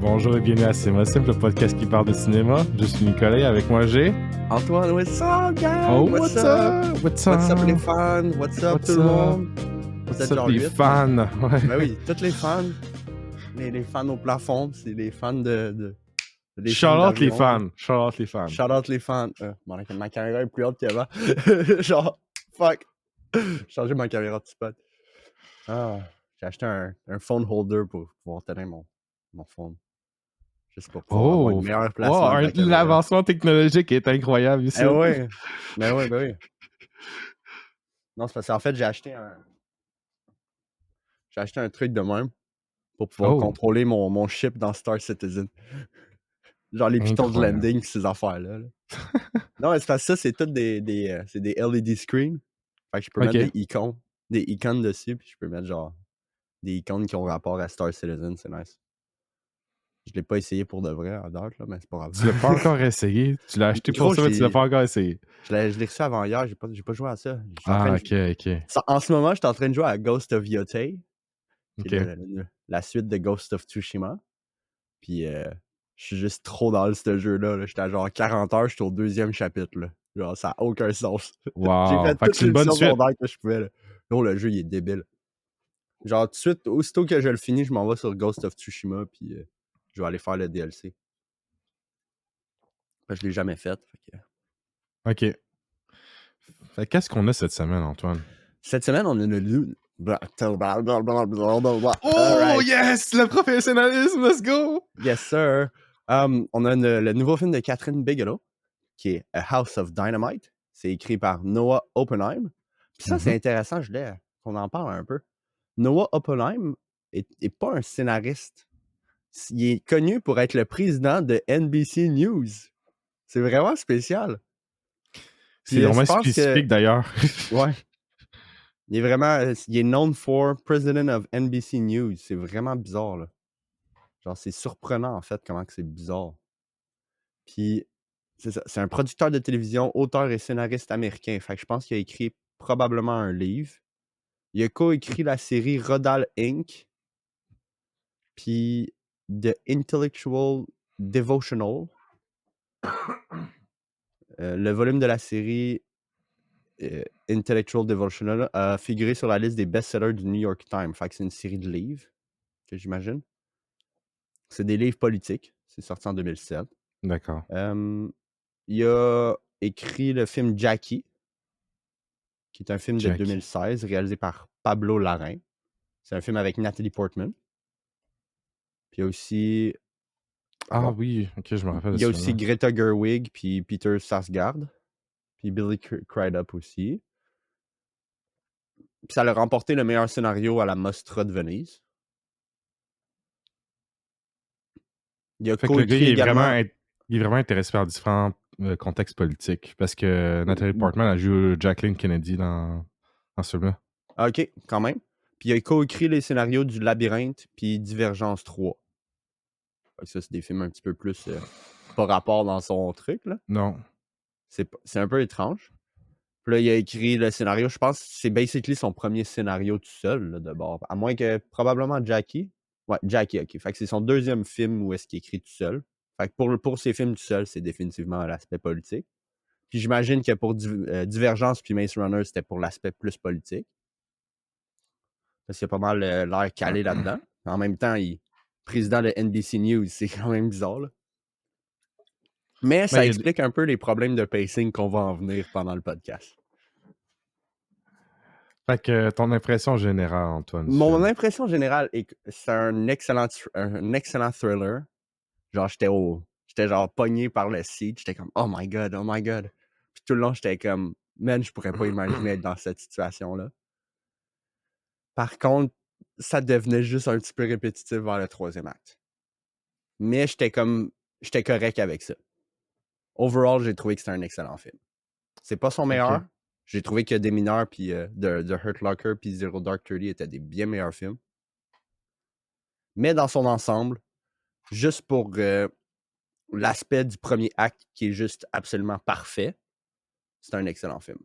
Bonjour et bienvenue à Cinéma Simple, le podcast qui parle de cinéma. Je suis Nicolas, avec moi j'ai... Antoine, what's up, gang? Oh, what's up? What's up, les fans? What's up, tout le monde? What's up, les fans? Ouais. Ben oui, tous les fans. Les fans au plafond, c'est les fans de Shout out les fans. Shout out les fans. Shout out les fans. Bon, ma caméra est plus haute qu'avant. Genre, fuck. J'ai changé ma caméra de spot. Ah, j'ai acheté un phone holder pour pouvoir tenir mon phone. Juste pour pouvoir avoir une meilleure placement de la caméra. L'avancement technologique est incroyable ici. Eh ouais. Ben oui. Non, c'est parce qu'en fait, j'ai acheté un truc de même pour pouvoir contrôler mon ship dans Star Citizen. Genre les pitons de landing, ces affaires-là. Non, c'est parce que ça, c'est toutes des LED screens. Fait que je peux mettre des icônes dessus, puis je peux mettre genre des icônes qui ont rapport à Star Citizen, c'est nice. Je l'ai pas essayé pour de vrai à date, là, mais c'est pas grave. Tu l'as pas encore essayé? Tu l'as acheté pour ça, mais tu l'as pas encore essayé? Je l'ai reçu avant hier, j'ai pas joué à ça. Ok. En ce moment, je suis en train de jouer à Ghost of Yotei, qui est la suite de Ghost of Tsushima. Puis je suis juste trop dans ce jeu-là. Là. J'étais à genre 40 heures, j'étais au 2e chapitre. Là. Genre, ça n'a aucun sens. Wow. J'ai fait toutes les missions secondaires que je pouvais. Là. Non, le jeu, il est débile. Genre, tout de suite, aussitôt que je le finis, je m'en vais sur Ghost of Tsushima, puis je vais aller faire le DLC. Je l'ai jamais fait. Ok. Fait qu'est-ce qu'on a cette semaine, Antoine? Cette semaine, on a le... Oh, yes! Le professionnalisme, let's go! Yes, sir! On a le nouveau film de Catherine Bigelow, qui est A House of Dynamite. C'est écrit par Noah Oppenheim. Puis ça, c'est intéressant, je voulais qu'on en parle un peu. Noah Oppenheim est pas un scénariste. Il est connu pour être le président de NBC News. C'est vraiment spécial. C'est vraiment spécifique, d'ailleurs. Ouais. Il est known for President of NBC News. C'est vraiment bizarre, là. Genre, c'est surprenant, en fait, comment que c'est bizarre. Puis, c'est ça. C'est un producteur de télévision, auteur et scénariste américain. Fait que je pense qu'il a écrit probablement un livre. Il a co-écrit la série Rodal Inc. Puis The Intellectual Devotional. Le volume de la série Intellectual Devotional a figuré sur la liste des best-sellers du New York Times. Fait que c'est une série de livres, que j'imagine. C'est des livres politiques. C'est sorti en 2007. D'accord. Il a écrit le film Jackie, qui est un film de 2016 réalisé par Pablo Larraín. C'est un film avec Natalie Portman. Puis il y a aussi... Ah oui, ok, je me rappelle. Il y a aussi Greta Gerwig, puis Peter Sarsgaard, puis Billy Crudup aussi. Puis ça a remporté le meilleur scénario à la Mostra de Venise. Il a coécrit également... Il est vraiment intéressé par différents contextes politiques, parce que Natalie Portman a joué Jacqueline Kennedy dans ce film-là. Ok, quand même. Puis il a coécrit les scénarios du Labyrinthe puis Divergence 3. Ça, c'est des films un petit peu plus pas rapport dans son truc, là. Non. C'est un peu étrange. Puis là, il a écrit le scénario. Je pense que c'est basically son premier scénario tout seul, là, de bord. À moins que probablement Jackie. Ouais, Jackie, ok. Fait que c'est son 2e film où est-ce qu'il écrit tout seul. Fait que pour ses films tout seul, c'est définitivement l'aspect politique. Puis j'imagine que pour Divergence puis Maze Runner, c'était pour l'aspect plus politique. Parce qu'il y a pas mal l'air calé là-dedans. En même temps, il est président de NBC News. C'est quand même bizarre, là. Mais ça explique un peu les problèmes de pacing qu'on va en venir pendant le podcast. Fait que ton impression générale, Antoine? Mon impression générale est que c'est un excellent thriller. Genre, j'étais genre pogné par le seat. J'étais comme, oh my god. Puis tout le long, j'étais comme, man, je pourrais pas imaginer être dans cette situation-là. Par contre, ça devenait juste un petit peu répétitif vers le 3e acte. Mais j'étais correct avec ça. Overall, j'ai trouvé que c'était un excellent film. C'est pas son meilleur. Okay. J'ai trouvé que Des Mineurs puis The Hurt Locker puis Zero Dark 30 étaient des bien meilleurs films. Mais dans son ensemble, juste pour l'aspect du premier acte qui est juste absolument parfait, c'est un excellent film.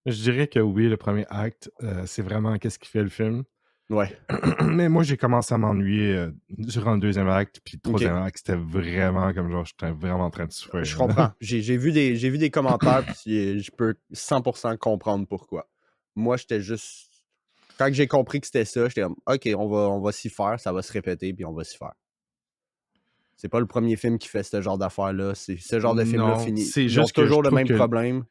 Je dirais que oui, le premier acte, c'est vraiment qu'est-ce qui fait le film. Ouais. Mais moi, j'ai commencé à m'ennuyer durant le deuxième acte, puis le OK. troisième acte, c'était vraiment comme genre, j'étais vraiment en train de souffrir. Je comprends. J'ai vu des commentaires, puis je peux 100% comprendre pourquoi. Moi, j'étais juste... Quand j'ai compris que c'était ça, j'étais comme, OK, on va s'y faire, ça va se répéter, puis on va s'y faire. C'est pas le premier film qui fait ce genre d'affaires-là. Ce genre de film-là Non, finit. c'est Ils ont juste que toujours le même problème.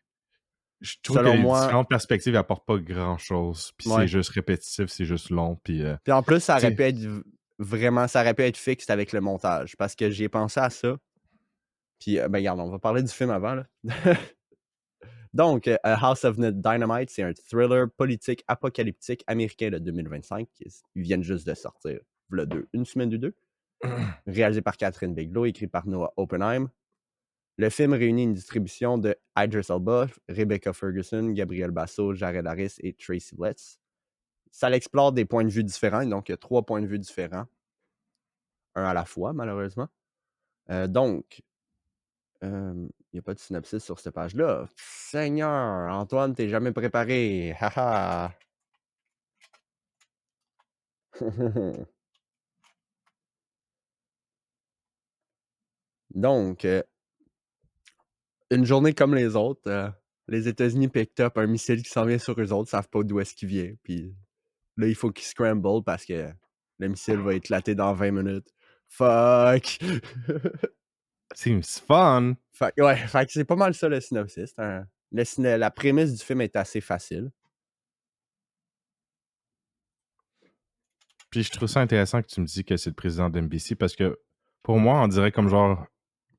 je trouve que Selon les moi, différentes perspectives apportent pas grand-chose, puis c'est ouais. juste répétitif, c'est juste long, puis Puis en plus, ça aurait tu pu sais, être vraiment, ça aurait pu être fixe avec le montage. Parce que j'ai pensé à ça. Puis, ben, regarde, on va parler du film avant, là. Donc, A House of Dynamite, c'est un thriller politique apocalyptique américain de 2025. Ils viennent juste de sortir, une semaine ou deux. Réalisé par Catherine Bigelow, écrit par Noah Oppenheim. Le film réunit une distribution de Idris Elba, Rebecca Ferguson, Gabriel Basso, Jared Harris et Tracy Letts. Ça l'explore des points de vue différents, donc il y a 3 points de vue différents. Un à la fois, malheureusement. Donc, il n'y a pas de synopsis sur cette page-là. Seigneur, Antoine, t'es jamais préparé. Haha. Donc, une journée comme les autres, les États-Unis picked up un missile qui s'en vient sur eux autres, savent pas d'où est-ce qu'il vient. Puis là, il faut qu'ils scramble parce que le missile va éclater dans 20 minutes. Fuck! seems fun. Fait que c'est pas mal ça le synopsis. La prémisse du film est assez facile. Puis je trouve ça intéressant que tu me dis que c'est le président d'NBC parce que pour moi, on dirait comme genre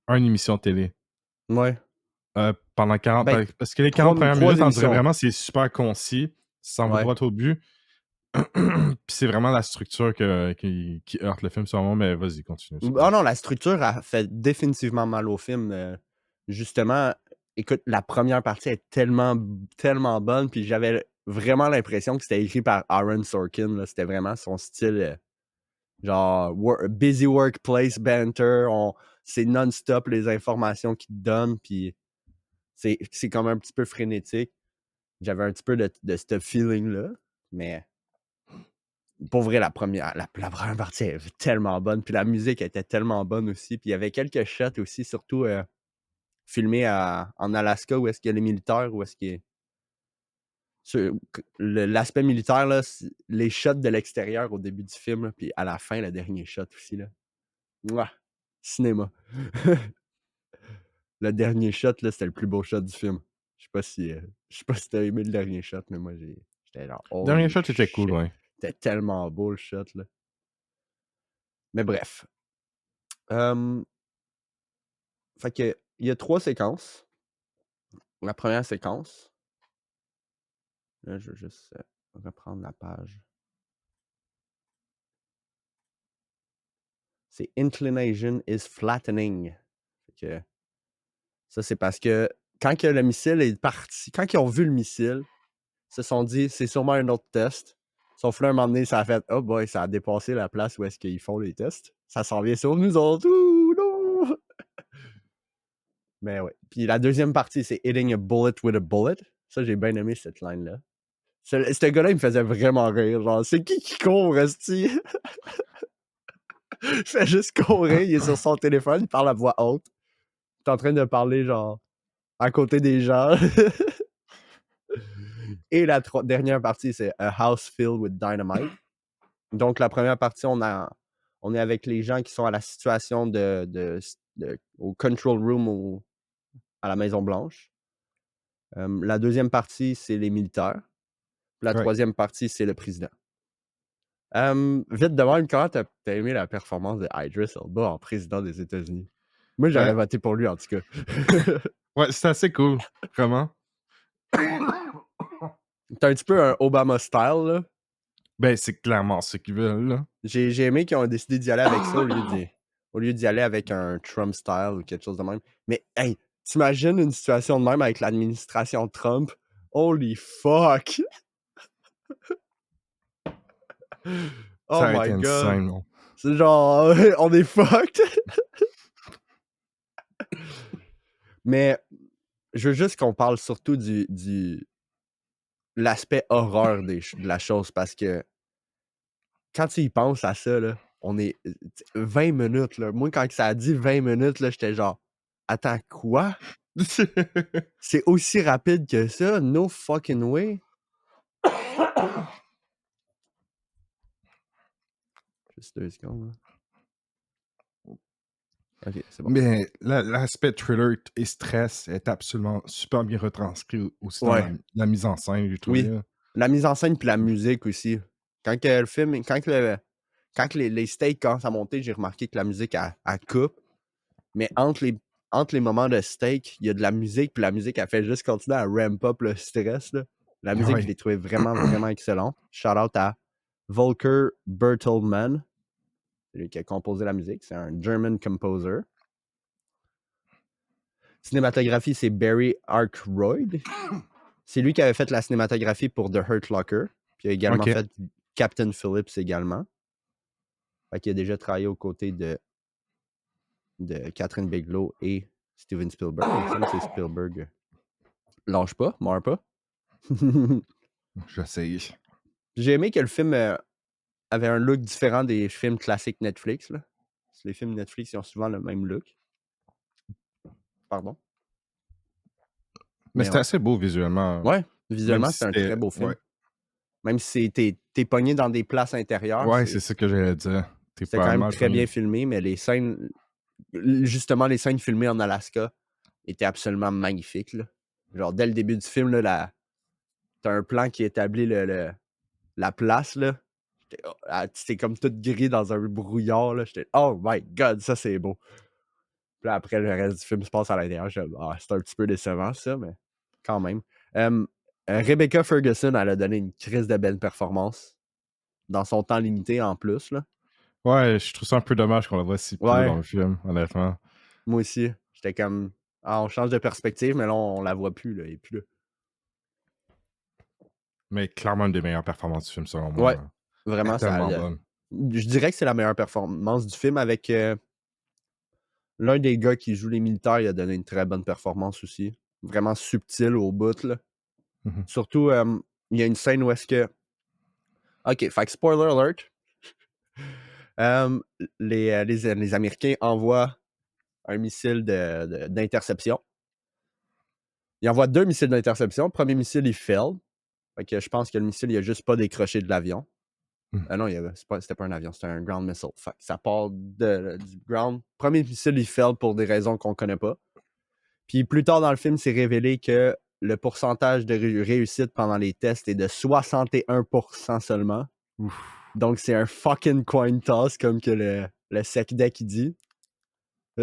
une émission de télé. Ouais. Pendant 40... Ben, Parce que les 40 premières trois minutes, on dirait émissions. vraiment c'est super concis, ça s'en va Ouais. droit au but. Puis c'est vraiment la structure qui heurte le film sur moi, mais vas-y, continue. Ah non, la structure a fait définitivement mal au film. Justement, écoute, la première partie est tellement, tellement bonne, puis j'avais vraiment l'impression que c'était écrit par Aaron Sorkin. Là. C'était vraiment son style, genre busy workplace banter. C'est non-stop les informations qu'il te donne, puis c'est comme un petit peu frénétique. J'avais un petit peu de ce feeling-là, mais pour vrai, la première partie est tellement bonne, puis la musique était tellement bonne aussi, puis il y avait quelques shots aussi, surtout filmés en Alaska, où est-ce qu'il y a les militaires, où est-ce qu'il y a... L'aspect militaire, là, les shots de l'extérieur au début du film, là, puis à la fin, le dernier shot aussi. Là. Mouah! Cinéma. Le dernier shot, là, c'était le plus beau shot du film. Je sais pas si t'as aimé le dernier shot, mais moi, j'étais genre, Dernier holy shot était cool, shit. ouais. C'était tellement beau, le shot, là. Mais bref. Fait que, il y a 3 séquences. La première séquence. Là, je vais juste reprendre la page. C'est Inclination is flattening. Fait que, ça, c'est parce que quand que le missile est parti, quand ils ont vu le missile, ils se sont dit, c'est sûrement un autre test. Sauf là, un moment donné, ça a fait, oh boy, ça a dépassé la place où est-ce qu'ils font les tests. Ça s'en vient sur nous autres. Ouh, non! Mais ouais. Puis la deuxième partie, c'est Hitting a bullet with a bullet. Ça, j'ai bien aimé cette line-là. Ce gars-là, il me faisait vraiment rire. Genre, c'est qui court, esti? Il fait juste courir, il est sur son téléphone, il parle à voix haute. Il est en train de parler, genre, à côté des gens. Et la dernière partie, c'est A House Filled with Dynamite. Donc, la première partie, on est avec les gens qui sont à la situation au control room à la Maison-Blanche. La deuxième partie, c'est les militaires. La Ouais. troisième partie, c'est le président. Vite de même, comment t'as aimé la performance de Idris Elba en président des États-Unis? Moi, j'aurais voté pour lui, en tout cas. Ouais, c'est assez cool. Comment? T'as un petit peu un Obama style, là. Ben, c'est clairement ce qu'ils veulent, là. J'ai aimé qu'ils ont décidé d'y aller avec ça au lieu d'y aller avec un Trump style ou quelque chose de même. Mais, hey, t'imagines une situation de même avec l'administration Trump? Holy fuck! Oh Ça a été my god! insane, non? C'est genre, on est fucked! Mais, je veux juste qu'on parle surtout l'aspect horreur de la chose parce que quand tu y penses à ça, là, on est 20 minutes, là. Moi, quand ça a dit 20 minutes, là, j'étais genre, attends, quoi? C'est aussi rapide que ça? No fucking way. Juste 2 secondes, là. Ok, c'est bon. Mais l'aspect thriller et stress est absolument super bien retranscrit aussi dans Ouais. la mise en scène, j'ai trouvé. Oui. Là. La mise en scène puis la musique aussi. Quand que le film, quand les stakes commencent à monter, j'ai remarqué que la musique, elle coupe. Mais entre les moments de steak, il y a de la musique, puis la musique, elle fait juste continuer à ramp up le stress. Là. La musique, Ouais. je l'ai trouvée vraiment, vraiment excellente. Shout out à Volker Bertelmann, lui qui a composé la musique. C'est un German composer. Cinématographie, c'est Barry Ackroyd. C'est lui qui avait fait la cinématographie pour The Hurt Locker. Puis il a également Ok. fait Captain Phillips également. Fait qu'il a déjà travaillé aux côtés de Catherine Bigelow et Steven Spielberg. Il me semble que c'est Spielberg. Lâche pas, meurs pas. J'essaye. J'ai aimé que le film avait un look différent des films classiques Netflix. Là. Les films Netflix, ils ont souvent le même look. Pardon. Mais Mais c'était ouais. assez beau visuellement. Ouais, Même visuellement, si c'est un très beau film. Ouais, Même si t'es pogné dans des places intérieures, ouais c'est ça que j'allais dire. T'es c'était pas quand même mal très bien pogné. filmé, mais justement, les scènes filmées en Alaska étaient absolument magnifiques. Là. Genre, dès le début du film, là, t'as un plan qui établit la place, là. C'était comme tout gris dans un brouillard, là. J'étais, oh my god, ça c'est beau. Puis là, après, le reste du film se passe à l'intérieur. C'est un petit peu décevant, ça, mais quand même. Rebecca Ferguson, elle a donné une crise de belle performance. Dans son temps limité, en plus, là. Ouais, je trouve ça un peu dommage qu'on la voit si peu dans Ouais, le film, honnêtement. moi aussi. J'étais comme, on change de perspective, mais là, on la voit plus, là. Et puis là. Mais clairement une des meilleures performances du film, selon Ouais, moi. Elle est vraiment, tellement bonne. je dirais que c'est la meilleure performance du film avec l'un des gars qui joue les militaires. Il a donné une très bonne performance aussi. Vraiment subtil au bout, là. Mhm. Surtout, il y a une scène où est-ce que... OK, fait que spoiler alert. Les Américains envoient un missile d'interception. Ils envoient 2 missiles d'interception. Le premier missile, il fail. Fait que je pense que le missile, il a juste pas décroché de l'avion. Non, c'était pas un avion, c'était un ground missile. Fait que ça part du ground. Premier missile, il fail pour des raisons qu'on connaît pas. Puis plus tard dans le film, c'est révélé que le pourcentage de réussite pendant les tests est de 61% seulement. Ouf. Donc c'est un fucking coin toss, comme que le sec deck il dit.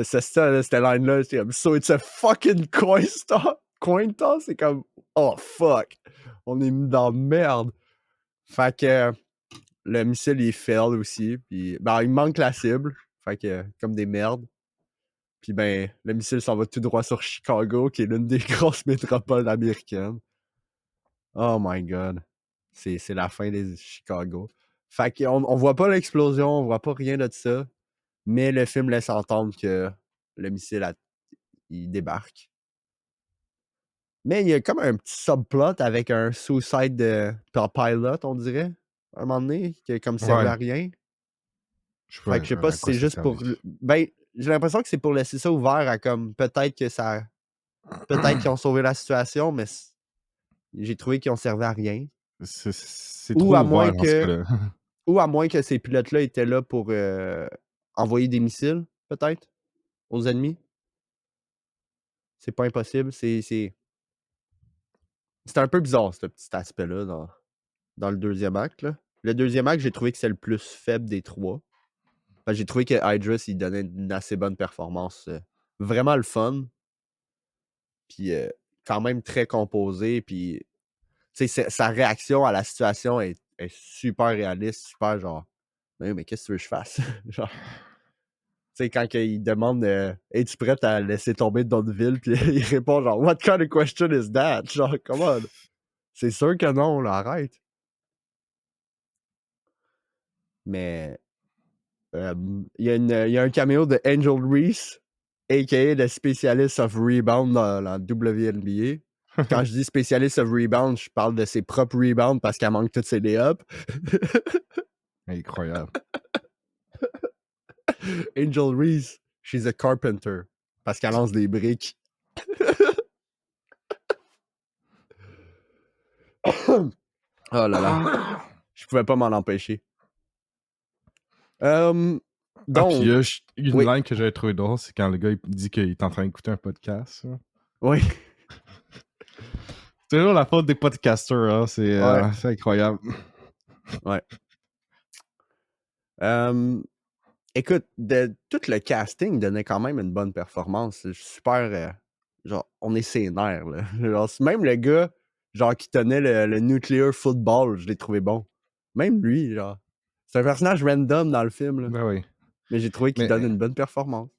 C'est ça, là, cette line-là, c'est comme, so it's a fucking coin toss, c'est comme, oh fuck, on est mis dans merde. Fait que le missile, il fail aussi, puis ben, il manque la cible, fait que comme des merdes. Puis ben, le missile s'en va tout droit sur Chicago, qui est l'une des grosses métropoles américaines. Oh my god. C'est la fin des Chicago. Fait qu'on voit pas l'explosion, on voit pas rien de ça. Mais le film laisse entendre que le missile, il débarque. Mais il y a comme un petit subplot avec un suicide de pilot, on dirait, à un moment donné, qui a comme servi Ouais. à rien. Je Fait que je sais pas si c'est juste pour... Ben, j'ai l'impression que c'est pour laisser ça ouvert à comme... Peut-être qu'ils ont sauvé la situation, mais j'ai trouvé qu'ils ont servi à rien. C'est Ou trop à ouvert moins dans ce que... cas-là. Ou à moins que ces pilotes-là étaient là pour envoyer des missiles, peut-être, aux ennemis. C'est pas impossible. C'est un peu bizarre, ce petit aspect-là, dans le deuxième acte. Là. Le deuxième acte, j'ai trouvé que c'est le plus faible des 3. Enfin, j'ai trouvé que Idris, il donnait une assez bonne performance. Vraiment le fun. Puis quand même très composé. Puis, tu sais, sa réaction à la situation est super réaliste, super genre, mais qu'est-ce que tu veux que je fasse? Genre, tu sais, quand il demande es-tu prêt à laisser tomber Donville? Puis il répond genre, what kind of question is that? Genre, come on. C'est sûr que non, là, arrête. Mais il y a un caméo de Angel Reese, a.k.a. le spécialiste of rebound dans la WNBA. Quand je dis spécialiste of rebound, je parle de ses propres rebounds parce qu'elle manque toutes ses lay-ups. Incroyable. Angel Reese, she's a carpenter. Parce qu'elle lance des briques. Oh là là. Je pouvais pas m'en empêcher. Puis Donc, une oui. line que j'avais trouvé drôle, c'est quand le gars il dit qu'il est en train d'écouter un podcast. Hein. Oui. C'est toujours la faute des podcasters, hein. C'est incroyable. Ouais. Écoute, tout le casting donnait quand même une bonne performance. C'est super. Genre, on est sénère, là. Genre, même le gars, genre, qui tenait le nuclear football, je l'ai trouvé bon. Même lui, genre. C'est un personnage random dans le film, là. Ben oui. Mais j'ai trouvé qu'il donne une bonne performance.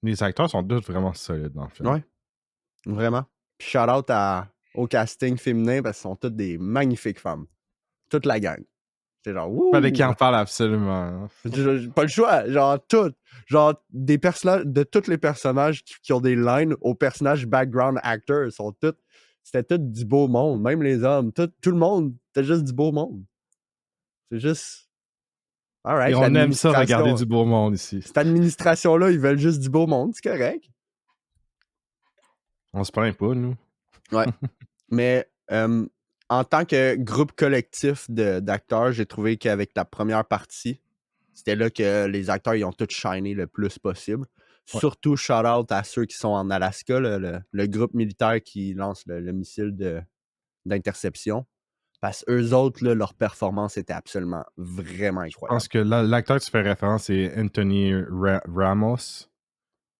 Les acteurs sont tous vraiment solides dans le film. Ouais. Vraiment. Puis shout out au casting féminin parce qu'ils sont toutes des magnifiques femmes. Toute la gang. C'est genre, wouh! Fallait qu'il en parle absolument. J'ai pas le choix. Genre, tout. Genre, des personnages, de tous les personnages qui ont des lines aux personnages background actors, sont tous. C'était tout du beau monde. Même les hommes. Tout le monde, c'était juste du beau monde. C'est juste. Alright. Et on aime ça regarder du beau monde ici. Cette administration-là, ils veulent juste du beau monde. C'est correct. On se plaint pas, nous. Ouais. Mais en tant que groupe collectif d'acteurs, j'ai trouvé qu'avec la première partie, c'était là que les acteurs ils ont tous shiné le plus possible. Ouais. Surtout shout-out à ceux qui sont en Alaska, le groupe militaire qui lance le missile d'interception. Parce qu'eux autres, là, leur performance était absolument vraiment incroyable. Je pense que l'acteur que tu fais référence, c'est Anthony Ramos.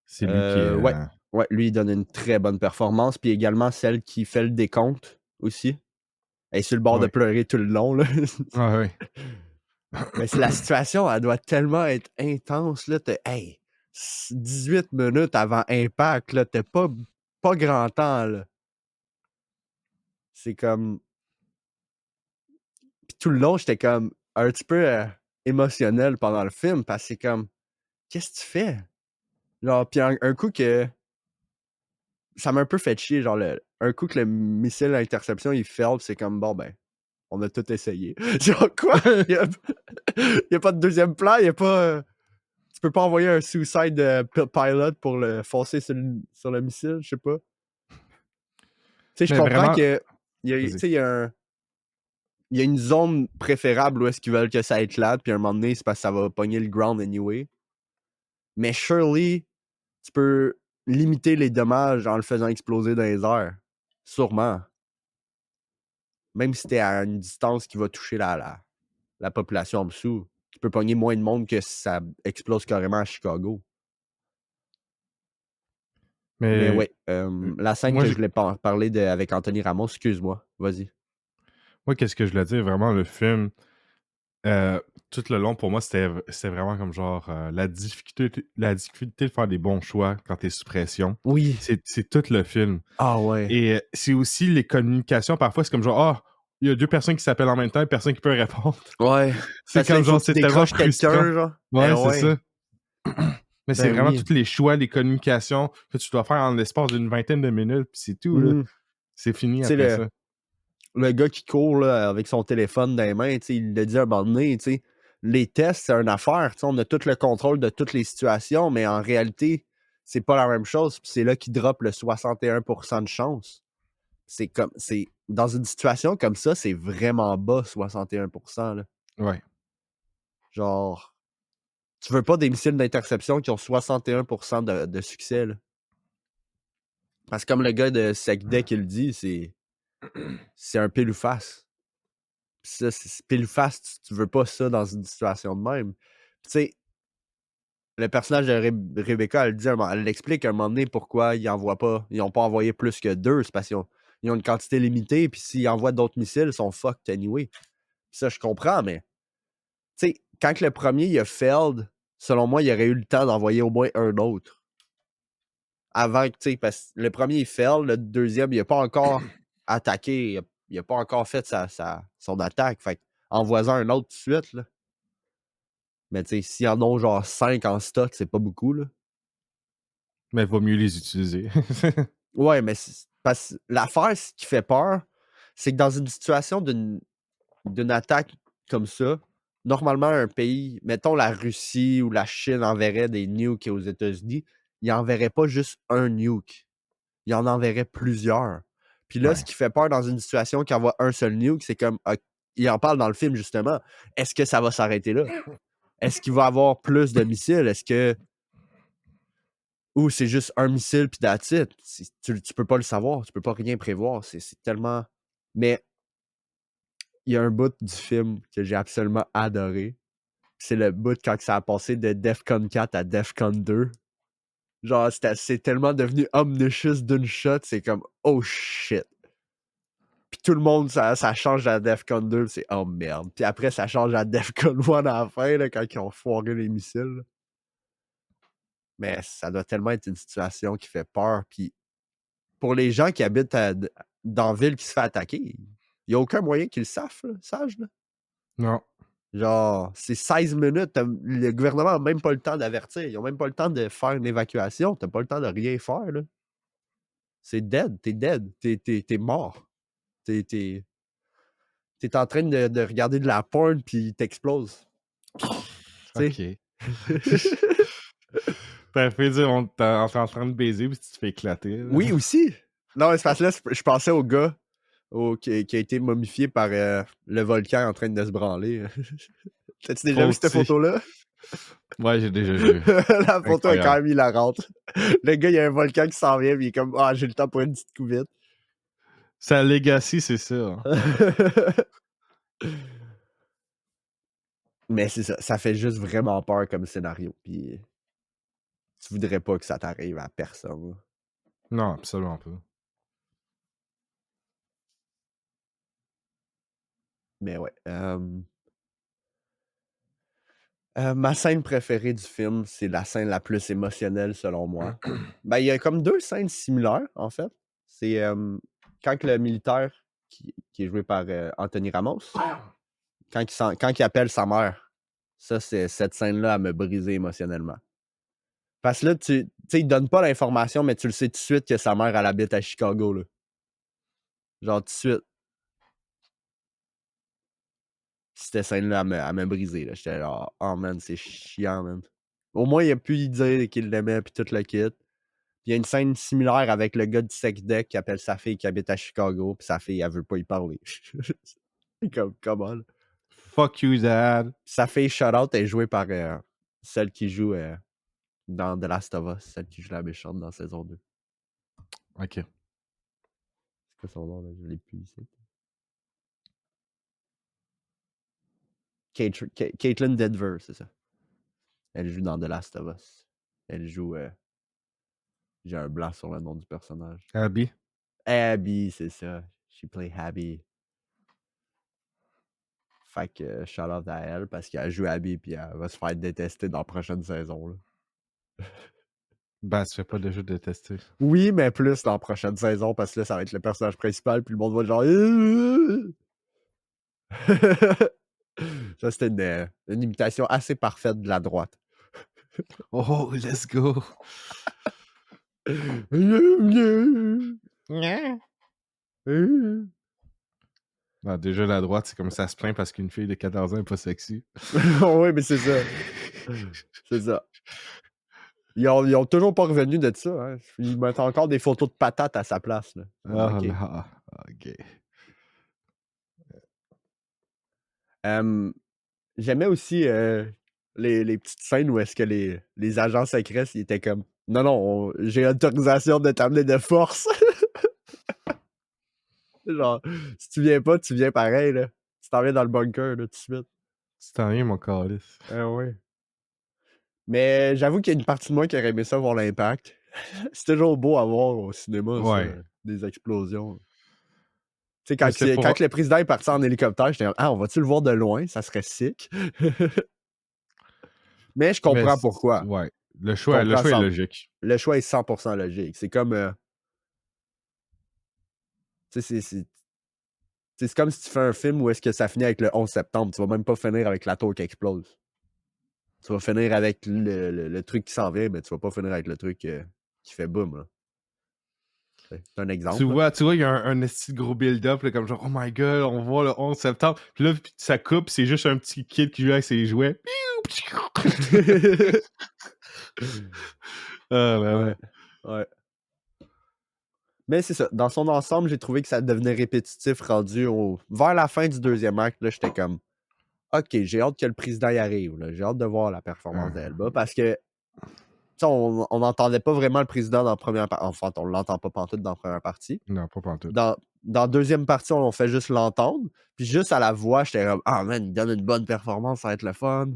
C'est lui qui est... Ouais, lui, il donne une très bonne performance. Puis également celle qui fait le décompte aussi. Elle est sur le bord de pleurer tout le long. Là. Ah oui. Mais la situation, elle doit tellement être intense. Là, 18 minutes avant Impact, là, t'as pas grand temps. Là. C'est comme... Puis tout le long, j'étais comme un petit peu émotionnel pendant le film parce que c'est comme... Qu'est-ce que tu fais? Genre, puis un coup que... Ça m'a un peu fait chier. Genre, un coup que le missile à interception, il fail, c'est comme, bon, ben, on a tout essayé. Genre, quoi? Il y a pas de deuxième plan, il y a pas... Tu peux pas envoyer un suicide pilot pour le foncer sur le missile, je sais pas. Tu sais, je comprends vraiment... que il y a une zone préférable où est-ce qu'ils veulent que ça éclate, puis à un moment donné, c'est parce que ça va pogner le ground anyway. Mais surely, tu peux limiter les dommages en le faisant exploser dans les airs. Sûrement. Même si t'es à une distance qui va toucher la population en dessous. Tu peux pogner moins de monde que si ça explose carrément à Chicago. Mais ouais, la scène que je voulais parler avec Anthony Ramos, excuse-moi, vas-y. Moi, qu'est-ce que je voulais dire? Vraiment, le film, tout le long, pour moi, c'était vraiment comme genre la difficulté de faire des bons choix quand t'es sous pression. Oui. C'est tout le film. Ah ouais. Et c'est aussi les communications. Parfois, c'est comme genre, il y a deux personnes qui s'appellent en même temps et personne qui peut répondre. Ouais. C'est comme genre, c'est tellement frustrant. Genre. Ouais, c'est ça. Mais c'est vraiment tous les choix, les communications que tu dois faire en l'espace d'une vingtaine de minutes, puis c'est tout. Là. C'est fini après ça. Le gars qui court là, avec son téléphone dans les mains, il l'a dit à un moment donné, les tests, c'est une affaire. On a tout le contrôle de toutes les situations, mais en réalité, c'est pas la même chose. Puis c'est là qu'il drop le 61% de chance. C'est dans une situation comme ça, c'est vraiment bas, 61%. Là. Ouais. Genre, tu veux pas des missiles d'interception qui ont 61% de succès. Là. Parce que comme le gars de SecDeck qui le dit, c'est un pile ou face. Pis ça, c'est pile ou face, tu veux pas ça dans une situation de même. Tu sais, le personnage de Rebecca, elle l'explique à un moment donné pourquoi ils n'ont pas envoyé plus que 2. C'est parce qu'ils ont une quantité limitée, puis s'ils envoient d'autres missiles, ils sont fucked anyway. Pis ça, je comprends, mais tu sais, quand le premier il a failed, selon moi, il aurait eu le temps d'envoyer au moins un autre. Avant que, tu sais, parce que le premier il failed, le deuxième, il a pas encore attaqué, il a pas encore fait son attaque. Fait envoie-en un autre tout de suite, là. Mais tu sais, s'ils en ont genre 5 en stock, c'est pas beaucoup, là. Mais il vaut mieux les utiliser. Ouais, mais parce que l'affaire, ce qui fait peur, c'est que dans une situation d'une attaque comme ça, normalement, un pays, mettons la Russie ou la Chine enverrait des nukes aux États-Unis, ils n'enverraient pas juste un nuke. Ils en enverraient plusieurs. Puis là, ce qui fait peur dans une situation qui envoie un seul nuke, c'est comme... il en parle dans le film, justement. Est-ce que ça va s'arrêter là? Est-ce qu'il va y avoir plus de missiles? Est-ce que... Ou c'est juste un missile puis that's it? Tu peux pas le savoir. Tu peux pas rien prévoir. C'est tellement... Mais il y a un bout du film que j'ai absolument adoré. C'est le bout quand ça a passé de Defcon 4 à Defcon 2. Genre, c'est tellement devenu omniscient d'une shot, c'est comme « Oh shit! » Puis tout le monde, ça change à Defcon 2, c'est « Oh merde! » Puis après, ça change à Defcon 1 à la fin, là, quand ils ont foiré les missiles. Mais ça doit tellement être une situation qui fait peur. Puis pour les gens qui habitent dans la ville qui se fait attaquer, il n'y a aucun moyen qu'ils le savent, là. Non. Genre, c'est 16 minutes. Le gouvernement n'a même pas le temps d'avertir. Ils n'ont même pas le temps de faire une évacuation. Tu n'as pas le temps de rien faire, là. C'est dead. T'es dead. T'es mort. T'es en train de regarder de la porn puis t'exploses. OK. T'as fait dire, on t'es en train de baiser puis tu te fais éclater. Là. Oui, aussi. Non, c'est parce que là, je pensais au gars qui a été momifié par le volcan en train de se branler. T'as-tu déjà vu cette photo-là? Ouais, j'ai déjà vu. La photo est quand même hilarante. Le gars, il y a un volcan qui s'en vient, puis il est comme « Ah, j'ai le temps pour une petite couvette. » Sa legacy, c'est ça. Mais c'est ça. Ça fait juste vraiment peur comme scénario. Puis tu voudrais pas que ça t'arrive à personne. Non, absolument pas. Mais ouais. Ma scène préférée du film, c'est la scène la plus émotionnelle selon moi. Ben, il y a comme 2 scènes similaires, en fait. C'est quand le militaire, qui est joué par Anthony Ramos, quand il appelle sa mère. Ça, cette scène-là, elle me brisé émotionnellement. Parce que là, tu sais, il donne pas l'information, mais tu le sais tout de suite que sa mère, elle habite à Chicago, là. Genre, tout de suite. Cette scène-là, elle m'a brisé, là. J'étais genre, oh man, c'est chiant, man. Au moins, il a pu y dire qu'il l'aimait, puis tout le kit. Il y a une scène similaire avec le gars du sex deck qui appelle sa fille qui habite à Chicago, puis sa fille, elle veut pas y parler. comme, come on. Fuck you, dad. Sa fille, shout-out, est jouée par celle qui joue dans The Last of Us, celle qui joue la méchante dans saison 2. OK. C'est quoi son nom, là? Je l'ai plus ici. Caitlin Dever, c'est ça. Elle joue dans The Last of Us. Elle joue... J'ai un blanc sur le nom du personnage. Abby. Abby, c'est ça. She play Abby. Fait que shout-out à elle parce qu'elle joue Abby puis elle va se faire détester dans la prochaine saison. Là. Ben, tu fais pas déjà détester. Oui, mais plus dans la prochaine saison parce que là, ça va être le personnage principal puis le monde va genre... Ça, c'était une imitation assez parfaite de la droite. Oh, let's go! Non, déjà, la droite, c'est comme ça se plaint parce qu'une fille de 14 ans n'est pas sexy. Oui, mais c'est ça. C'est ça. Ils ont toujours pas revenu de ça. Hein. Ils mettent encore des photos de patates à sa place. Là. Ah, OK. là. OK. J'aimais aussi les petites scènes où est-ce que les agents secrets, ils étaient comme « Non, non, j'ai autorisation de t'amener de force. » Genre, si tu viens pas, tu viens pareil. Là. Tu t'en viens dans le bunker là, tout de suite. Tu t'en viens, mon calice. Ah ouais. Mais j'avoue qu'il y a une partie de moi qui aurait aimé ça voir l'impact. C'est toujours beau à voir au cinéma, Ouais. ça, des explosions. Tu sais, quand le président est parti en hélicoptère, j'étais comme « Ah, on va-tu le voir de loin? Ça serait sick. » Mais je comprends pourquoi. Ouais. Le choix est logique. Le choix est 100% logique. C'est comme... tu sais, c'est comme si tu fais un film où est-ce que ça finit avec le 11 septembre. Tu vas même pas finir avec la tour qui explose. Tu vas finir avec le truc qui s'en vient, mais tu vas pas finir avec le truc qui fait boum. Là. C'est un exemple. Tu vois, il y a un esti de gros build-up, comme genre, oh my god, on voit le 11 septembre. Puis là, ça coupe, c'est juste un petit kid qui joue avec ses jouets. Ouais. Mais c'est ça. Dans son ensemble, j'ai trouvé que ça devenait répétitif rendu vers la fin du deuxième acte. Là, j'étais comme, OK, j'ai hâte que le président y arrive. Là. J'ai hâte de voir la performance d'Elba parce que on n'entendait pas vraiment le président dans la première partie. Enfin, on l'entend pas pantoute dans la première partie. Non, pas pantoute. Dans la deuxième partie, on fait juste l'entendre. Puis juste à la voix, j'étais comme, ah man, il donne une bonne performance, ça va être le fun.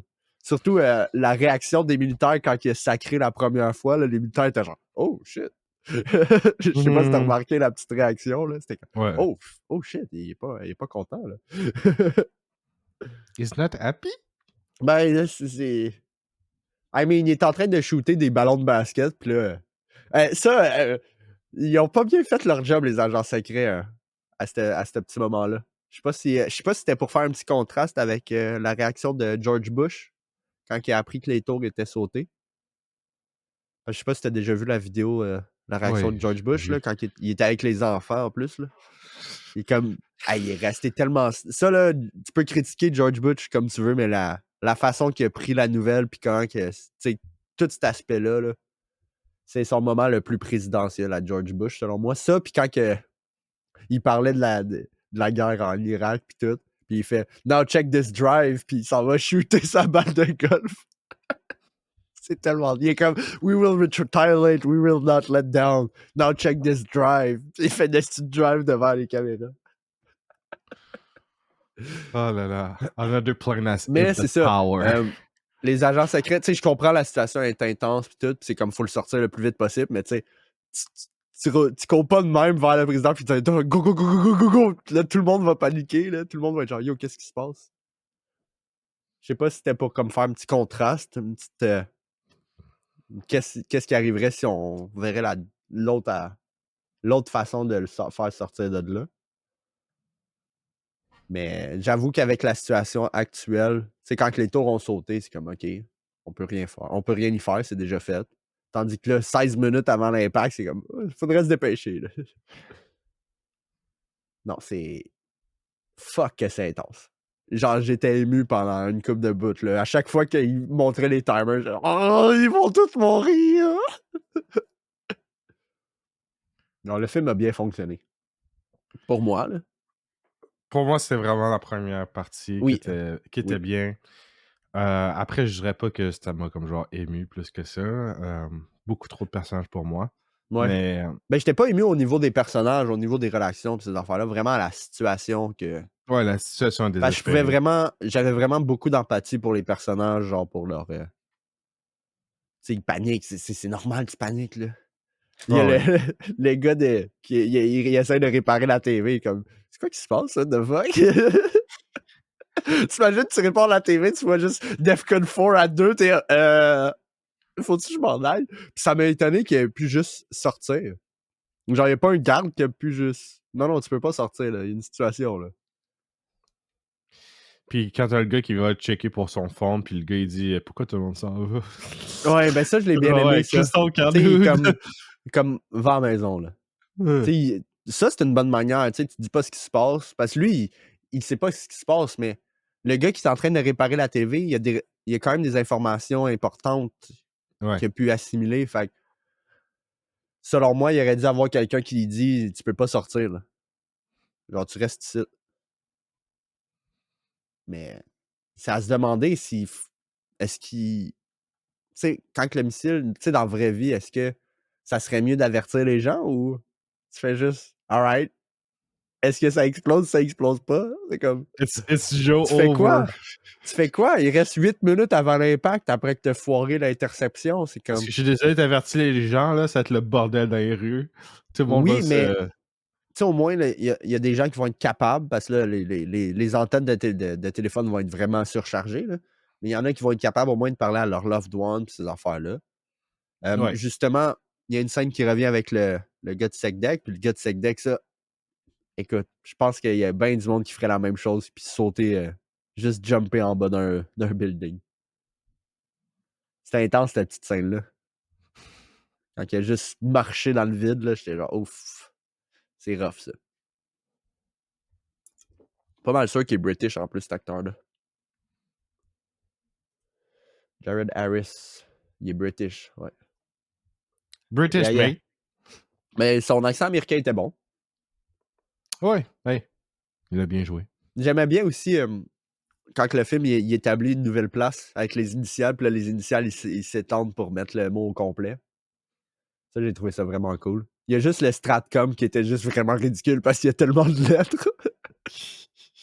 Surtout la réaction des militaires quand il a sacré la première fois. Là, les militaires étaient genre, oh shit. Je sais pas si t'as remarqué la petite réaction. Là. C'était comme, oh shit, il est pas content. Là. He's not happy? Ben, là, c'est. I mean, il est en train de shooter des ballons de basket. Puis là, ils ont pas bien fait leur job, les agents secrets, à ce petit moment-là. Je sais pas si c'était pour faire un petit contraste avec la réaction de George Bush quand il a appris que les tours étaient sautés. Je sais pas si t'as déjà vu la vidéo, la réaction de George Bush, là, quand il était avec les enfants en plus. Là. Il est comme. Il est resté tellement. Ça, là, tu peux critiquer George Bush comme tu veux, mais la façon qu'il a pris la nouvelle, puis comment que. Tu sais, tout cet aspect-là, là, c'est son moment le plus présidentiel à George Bush, selon moi. Ça, puis quand il parlait de la guerre en Irak, puis tout, puis il fait « Now check this drive », puis il s'en va shooter sa balle de golf. C'est tellement... Il est comme « We will retaliate, we will not let down. Now check this drive ». Il fait des petits drives devant les caméras. Oh là là. Another plane has Mais c'est ça. Power. Les agents secrets, tu sais, je comprends la situation est intense pis tout, pis c'est comme faut le sortir le plus vite possible, mais tu sais, tu cours pas de même vers le président pis tu dis go, go, go, go, go, go, go. Là, tout le monde va paniquer, là. Tout le monde va être genre yo, qu'est-ce qui se passe? Je sais pas si c'était pour comme faire un petit contraste, une petite. Qu'est-ce qui arriverait si on verrait l'autre façon de le faire sortir de là. Mais j'avoue qu'avec la situation actuelle, c'est quand les tours ont sauté, c'est comme OK, on peut rien faire. On peut rien y faire, c'est déjà fait. Tandis que là, 16 minutes avant l'impact, c'est comme il faudrait se dépêcher. Là. Non, c'est. Fuck que c'est intense. Genre, j'étais ému pendant une couple de bouts. Là. À chaque fois qu'ils montraient les timers, genre, oh, ils vont tous mourir! Non, le film a bien fonctionné. Pour moi, là. Pour moi, c'était vraiment la première partie qui était bien. Après, je dirais pas que ça m'a comme genre ému plus que ça. Beaucoup trop de personnages pour moi. Ouais. Mais. Ben, j'étais pas ému au niveau des personnages, au niveau des relations, pis ces affaires-là. Vraiment à la situation que. Ouais, la situation est désespérée. J'avais vraiment beaucoup d'empathie pour les personnages, genre pour leur. Tu sais, ils paniquent, c'est normal qu'ils paniquent, là. Il y a le gars il essaie de réparer la TV, comme. C'est quoi qui se passe, ça, de fuck? T'imagines, tu répares la TV, tu vois juste Defcon 4 à 2, t'es. Faut-tu que je m'en aille? Puis ça m'a étonné qu'il ait pu juste sortir. Genre, il n'y a pas un garde qui a pu juste. Non, tu peux pas sortir, là. Il y a une situation, là. Puis quand t'as le gars qui va checker pour son phone, puis le gars il dit pourquoi tout le monde s'en va? Ouais, ben ça, je l'ai bien aimé. Ça. Comme va à la maison, là. Ça, c'est une bonne manière. Tu dis pas ce qui se passe. Parce que lui, il sait pas ce qui se passe, mais le gars qui est en train de réparer la TV, il y a quand même des informations importantes qu'il a pu assimiler. Fait que, selon moi, il aurait dû avoir quelqu'un qui lui dit tu peux pas sortir, là. Genre, tu restes ici. Mais c'est à se demander si. Est-ce qu'il. Tu sais, quand le missile, tu sais, dans la vraie vie, est-ce que ça serait mieux d'avertir les gens ou tu fais juste alright? Est-ce que ça explose ou ça explose pas? C'est comme. It's Joe tu fais over. quoi? Tu fais quoi? Il reste 8 minutes avant l'impact après que t'as foiré l'interception. C'est comme. Je suis désolé d'avertir les gens, là, ça va être le bordel dans les rues. Tout le monde va mais. Tu sais, au moins, il y a des gens qui vont être capables parce que là, les antennes de téléphone vont être vraiment surchargées. Là. Mais il y en a qui vont être capables au moins de parler à leur loved one et ces affaires-là. Justement, il y a une scène qui revient avec le gars de SecDec. Puis le gars de SecDec, ça, écoute, je pense qu'il y a bien du monde qui ferait la même chose puis sauter, juste jumper en bas d'un building. C'était intense, cette petite scène-là. Quand il a juste marché dans le vide, là, j'étais genre, ouf. C'est rough, ça. Pas mal sûr qu'il est British en plus, cet acteur-là. Jared Harris. Il est British, ouais. British, mate. Mais son accent américain était bon. Ouais, ouais. Il a bien joué. J'aimais bien aussi quand le film il établit une nouvelle place avec les initiales, puis là, les initiales, ils s'étendent pour mettre le mot au complet. Ça, j'ai trouvé ça vraiment cool. Il y a juste le Stratcom qui était juste vraiment ridicule parce qu'il y a tellement de lettres.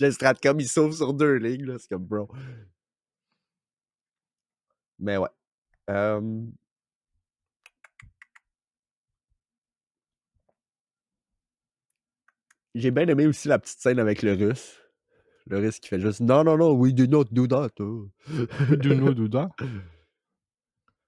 Le Stratcom, il s'ouvre sur 2 lignes, là. C'est comme, bro. Mais ouais. J'ai bien aimé aussi la petite scène avec le Russe. Le Russe qui fait juste non, non, non, we do not do that. We do not do that.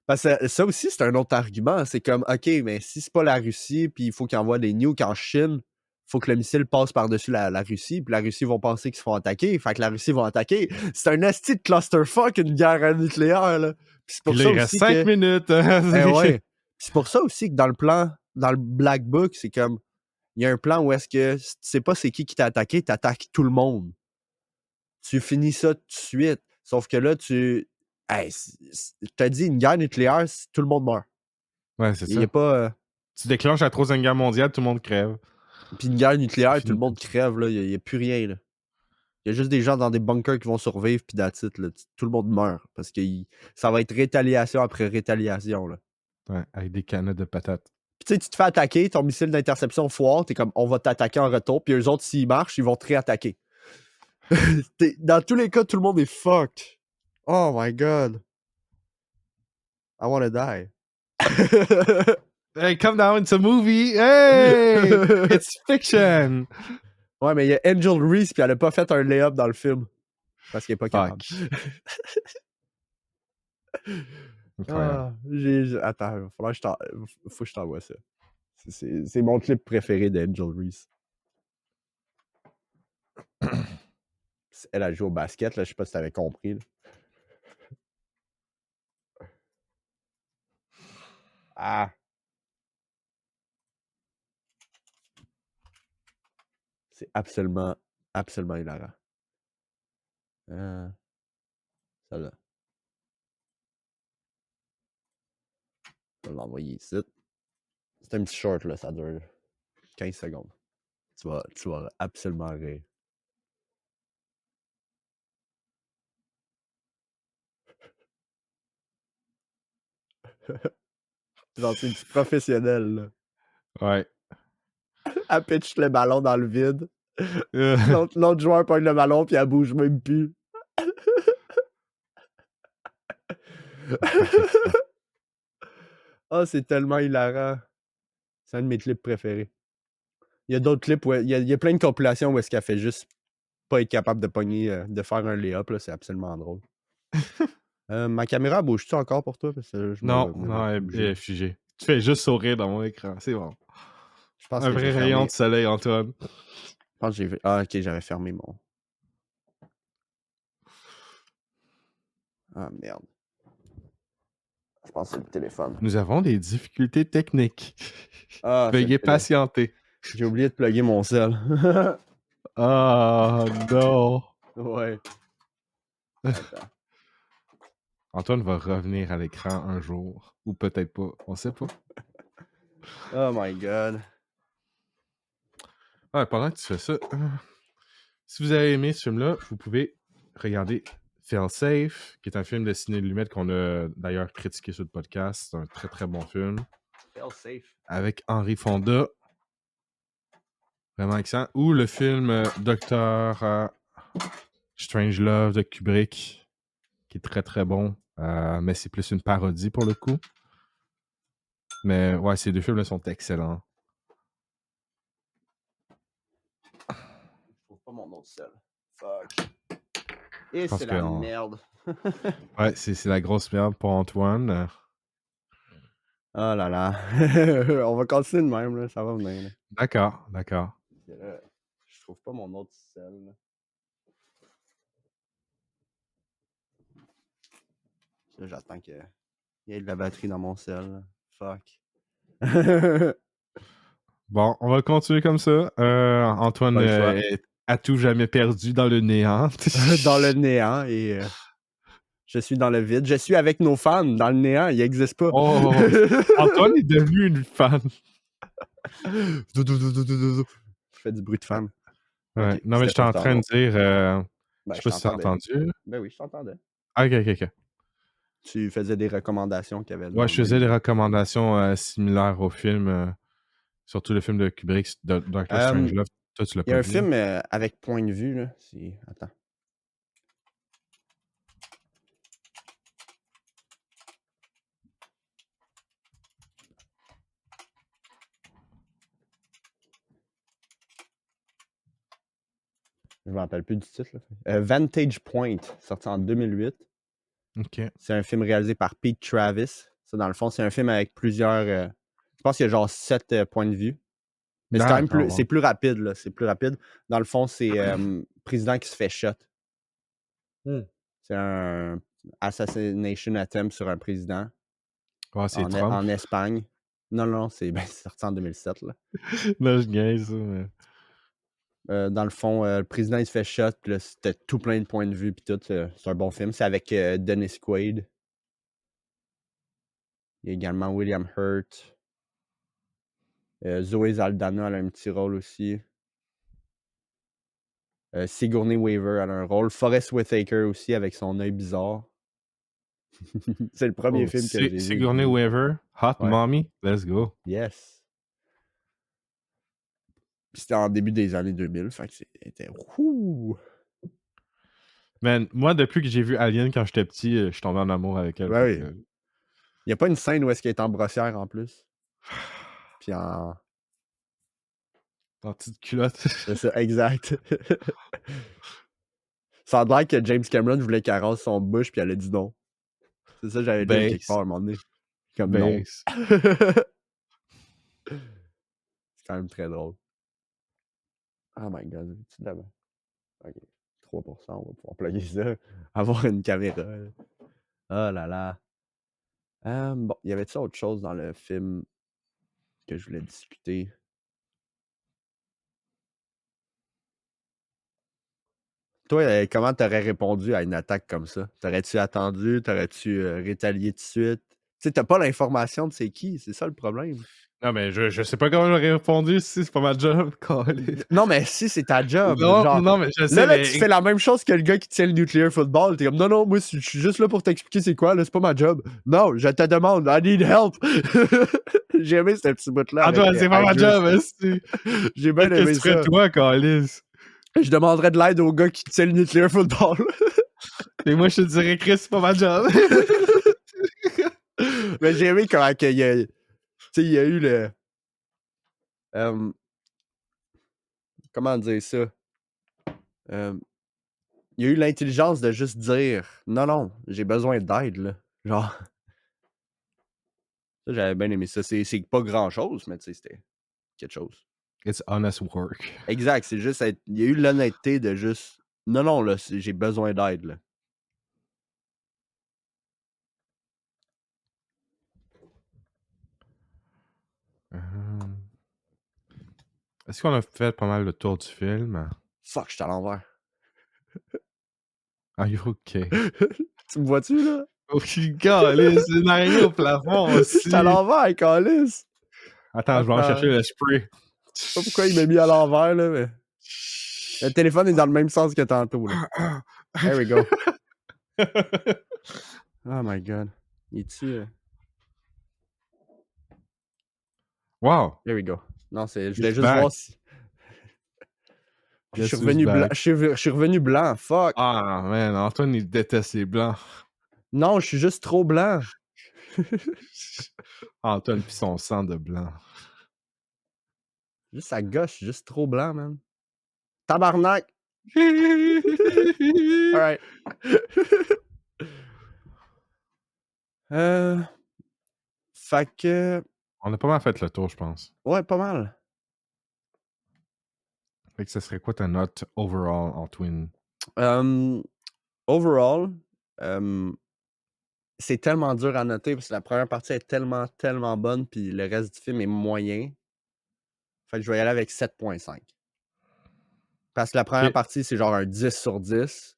Parce que ça aussi, c'est un autre argument. C'est comme, OK, mais si c'est pas la Russie, puis il faut qu'il envoie des nukes en Chine, il faut que le missile passe par-dessus la Russie, puis la Russie vont penser qu'ils se font attaquer. Fait que la Russie va attaquer. C'est un asti de clusterfuck, une guerre nucléaire, là. Puis c'est pour là, ça il aussi reste 5 minutes. ouais. Puis c'est pour ça aussi que dans le plan, dans le Black Book, c'est comme, il y a un plan où est-ce que tu sais pas c'est qui t'a attaqué, t'attaques tout le monde. Tu finis ça tout de suite. Sauf que là, hey, je te dis, une guerre nucléaire, tout le monde meurt. Ouais, c'est ça. Il y a pas. Tu déclenches la Troisième Guerre mondiale, tout le monde crève. Puis une guerre nucléaire, tout le monde crève, là. Il n'y a plus rien, là. Il y a juste des gens dans des bunkers qui vont survivre, puis that's it, là. Tout le monde meurt. Parce que ça va être rétaliation après rétaliation, là. Ouais, avec des canettes de patates. Puis tu sais, tu te fais attaquer, ton missile d'interception foire, t'es comme, on va t'attaquer en retour, puis eux autres, s'ils marchent, ils vont te réattaquer. Dans tous les cas, tout le monde est fucked. Oh my god. I wanna die. Hey, come down, it's a movie! Hey! It's fiction! Ouais, mais il y a Angel Reese, puis elle a pas fait un lay-up dans le film. Parce qu'elle est pas capable. Attends, faut que je t'envoie ça. C'est mon clip préféré d'Angel Reese. Elle a joué au basket, là, je sais pas si t'avais compris. Là. Ah! C'est absolument hilarant. Celle-là. Je vais l'envoyer ici. C'est un petit short, là, ça dure 15 secondes. Tu vas absolument rire. Genre, c'est du professionnel, là. Ouais. Elle pitch le ballon dans le vide. L'autre joueur pogne le ballon, puis elle bouge même plus. Ah, c'est tellement hilarant. C'est un de mes clips préférés. Il y a d'autres clips où il y a plein de compilations où est-ce qu'elle fait juste pas être capable de pogner, de faire un lay-up, là. C'est absolument drôle. Ma caméra bouge-tu encore pour toi? Parce que non, elle est figée. Tu fais juste sourire dans mon écran, c'est bon. Je pense un que vrai rayon de soleil, Antoine. Je pense que j'ai fait... Ah, ok, j'avais fermé mon... Ah, merde. Je pense que c'est le téléphone. Nous avons des difficultés techniques. Ah, veuillez patienter. J'ai oublié de plugger mon sel. Ah, non. Ouais. Attends. Antoine va revenir à l'écran un jour. Ou peut-être pas. On sait pas. Oh my god. Ouais, pendant que tu fais ça, si vous avez aimé ce film-là, vous pouvez regarder Fail Safe, qui est un film de Ciné Lumet qu'on a d'ailleurs critiqué sur le podcast. C'est un très très bon film. Fail Safe. Avec Henry Fonda. Vraiment excellent. Ou le film Dr. Strangelove de Kubrick, qui est très très bon. Mais c'est plus une parodie pour le coup. Mais ouais, ces deux films-là sont excellents. Je trouve pas mon autre sel. Fuck. Et c'est la merde. Ouais, c'est la grosse merde pour Antoine. Oh là là. On va continuer de même, là. Ça va venir. Là. D'accord. Je trouve pas mon autre sel. Là. Là, j'attends qu'il y ait de la batterie dans mon sel. Là. Fuck. Bon, on va continuer comme ça. Antoine Pas le choix. est à tout jamais perdu dans le néant. Dans le néant et je suis dans le vide. Je suis avec nos fans dans le néant. Il n'existe pas. Oh, Antoine est devenu une fan. Je fais du bruit de fan. Ouais. Ok, Non, mais c'était j'étais pas en Star train de Wars. dire. Je Ben, sais je pas si tu as t'entendais. entendu. Ben oui, je t'entendais. Ah, ok. Tu faisais des recommandations qu'il y avait Ouais, dans je le faisais même. des recommandations similaires au film, surtout le film de Kubrick, Doctor Strangelove. Toi, tu l'as Il y a pas un vu. film avec point de vue, là. Attends. Je me rappelle plus du titre. Là. Vantage Point, sorti en 2008. Ok. C'est un film réalisé par Pete Travis. Ça, dans le fond, c'est un film avec plusieurs. Je pense qu'il y a genre 7 points de vue. Mais c'est quand même D'accord. c'est plus rapide, là. C'est plus rapide. Dans le fond, c'est président qui se fait shot. C'est un assassination attempt sur un président Ouais, c'est Trump. en Espagne. Non, c'est sorti en 2007. Là. Là, je niaise, mais. Dans le fond, le président il se fait shot, puis là, c'était tout plein de points de vue, puis tout. C'est un bon film. C'est avec Dennis Quaid. Il y a également William Hurt. Zoé Saldana elle a un petit rôle aussi. Sigourney Weaver elle a un rôle. Forest Whitaker aussi avec son œil bizarre. C'est le premier Oh, film que j'ai vu. Sigourney Weaver, Hot Ouais. Mommy, let's go. Yes. C'était en début des années 2000, fait que c'était... Ouh! Man, moi, depuis que j'ai vu Alien quand j'étais petit, je suis tombé en amour avec elle. Ouais, Que... Il n'y a pas une scène où est-ce qu'elle est en brossière en plus. Puis en... En petite culotte. C'est ça, exact. Ça a l'air que James Cameron voulait qu'elle rase son bouche, puis elle a dit non. C'est ça, j'avais lu quelque part à un moment donné. Comme non. C'est quand même très drôle. Oh my god, c'est là-bas. Ok, 3%, on va pouvoir plugger ça. Avoir une caméra. Oh là là. Bon, y avait-tu autre chose dans le film que je voulais discuter? Toi, comment t'aurais répondu à une attaque comme ça? T'aurais-tu attendu? T'aurais-tu rétalié tout de suite? Tu sais, t'as pas l'information de c'est qui, c'est ça le problème. Non, mais je sais pas comment j'aurais répondu si c'est pas ma job. Non, mais si c'est ta job, genre. Non, mais je sais, Là, tu fais la même chose que le gars qui tient le nuclear football. T'es comme, non, moi, je suis juste là pour t'expliquer c'est quoi, là, c'est pas ma job. Non, je te demande, I need help. J'ai aimé ce petit bout-là. Ah, toi, c'est pas ma job, J'ai bien Qu'est-ce aimé que tu ferais, ça. toi, Calis? Je demanderais de l'aide au gars qui tient le nuclear football. Et moi, je te dirais, Chris, c'est pas ma job. Mais j'ai aimé comment il y a, tu sais, il y a eu le... comment dire ça? Il y a eu l'intelligence de juste dire non, j'ai besoin d'aide, là. Genre. Ça, j'avais bien aimé ça. C'est pas grand-chose, mais tu sais, c'était quelque chose. It's honest work. Exact, c'est juste... Il y a eu l'honnêteté de juste... Non, là, j'ai besoin d'aide, là. Est-ce qu'on a fait pas mal le tour du film? Fuck, je suis à l'envers. Are you okay? Tu me vois-tu, là? Oh, Calis, c'est une araignée au plafond aussi. Je suis à l'envers, Calis. Attends, je vais en chercher le spray. Je sais pas pourquoi il m'a mis à l'envers, là, mais... Le téléphone est dans le même sens que tantôt, là. There we go. Oh my god. Il est-tu... Wow. There we go. Non, je voulais juste voir si... Je suis revenu blanc. Fuck. Ah, man, Antoine, il déteste les blancs. Non, je suis juste trop blanc. Antoine pis son sang de blanc. Juste à gauche, je suis juste trop blanc, man. Tabarnak! Alright. Fait que... On a pas mal fait le tour, je pense. Ouais, pas mal. Fait que ce serait quoi ta note overall, Antoine? Overall, c'est tellement dur à noter parce que la première partie est tellement, tellement bonne, puis le reste du film est moyen. Fait que je vais y aller avec 7,5. Parce que la première OK. partie, c'est genre un 10/10.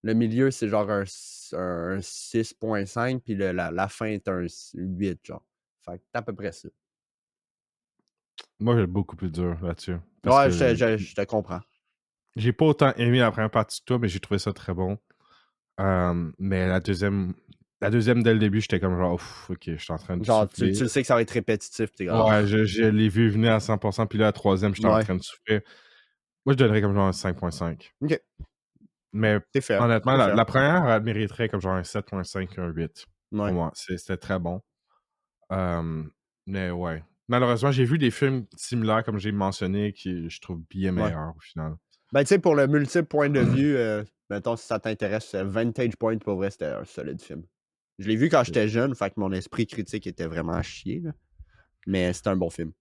Le milieu, c'est genre un 6,5, puis la fin est un 8, genre. Fait que c'est à peu près ça. Moi, j'ai beaucoup plus dur là-dessus. Parce Ouais, que je te comprends. j'ai pas autant aimé la première partie que toi, mais j'ai trouvé ça très bon. Mais la deuxième dès le début, j'étais comme genre, ouf, ok, je suis en train de Genre, tu souffler. le sais que ça va être répétitif, t'es comme, Ouais, ah. je l'ai vu venir à 100%, puis là, la troisième, j'étais en Ouais. train de souffrir. Moi, je donnerais comme genre un 5,5. OK, Mais c'est fair, honnêtement, c'est fair. la première, elle mériterait comme genre un 7,5, un 8. Pour Ouais, moi, c'était très bon. Euh, mais ouais. Malheureusement, j'ai vu des films similaires, comme j'ai mentionné, qui je trouve bien ouais. meilleurs au final. Ben, tu sais, pour le multiple point de vue, mettons, si ça t'intéresse, Vantage Point, pour vrai, c'était un solide film. Je l'ai vu quand j'étais jeune, fait que mon esprit critique était vraiment à chier, là. Mais c'était un bon film.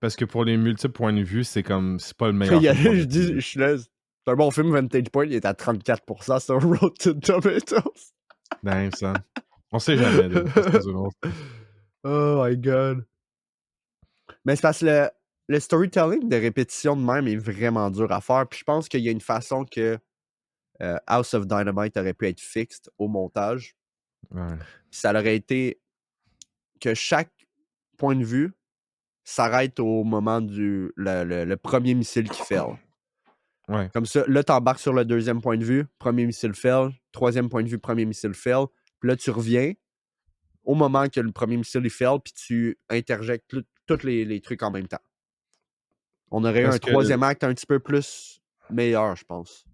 Parce que pour les multiples points de vue, c'est comme, c'est pas le meilleur Il y a film qu'on a je dis vu. je suis là, c'est un bon film, Vantage Point, il est à 34% sur Rotten Tomatoes. Damn, ça. On sait jamais, d'une façon ou d'une autre. Oh my god. Mais c'est parce que le storytelling de répétition de même est vraiment dur à faire, puis je pense qu'il y a une façon que, House of Dynamite aurait pu être fixed au montage, Ouais. puis ça aurait été que chaque point de vue s'arrête au moment le 1er missile qui fail. Ouais. Comme ça, là, tu embarques sur le deuxième point de vue, premier missile fail, troisième point de vue, premier missile fail, puis là, tu reviens au moment que le premier missile il fail, puis tu interjectes tous les trucs en même temps. On aurait eu un Parce que troisième acte un petit peu plus meilleur, je pense.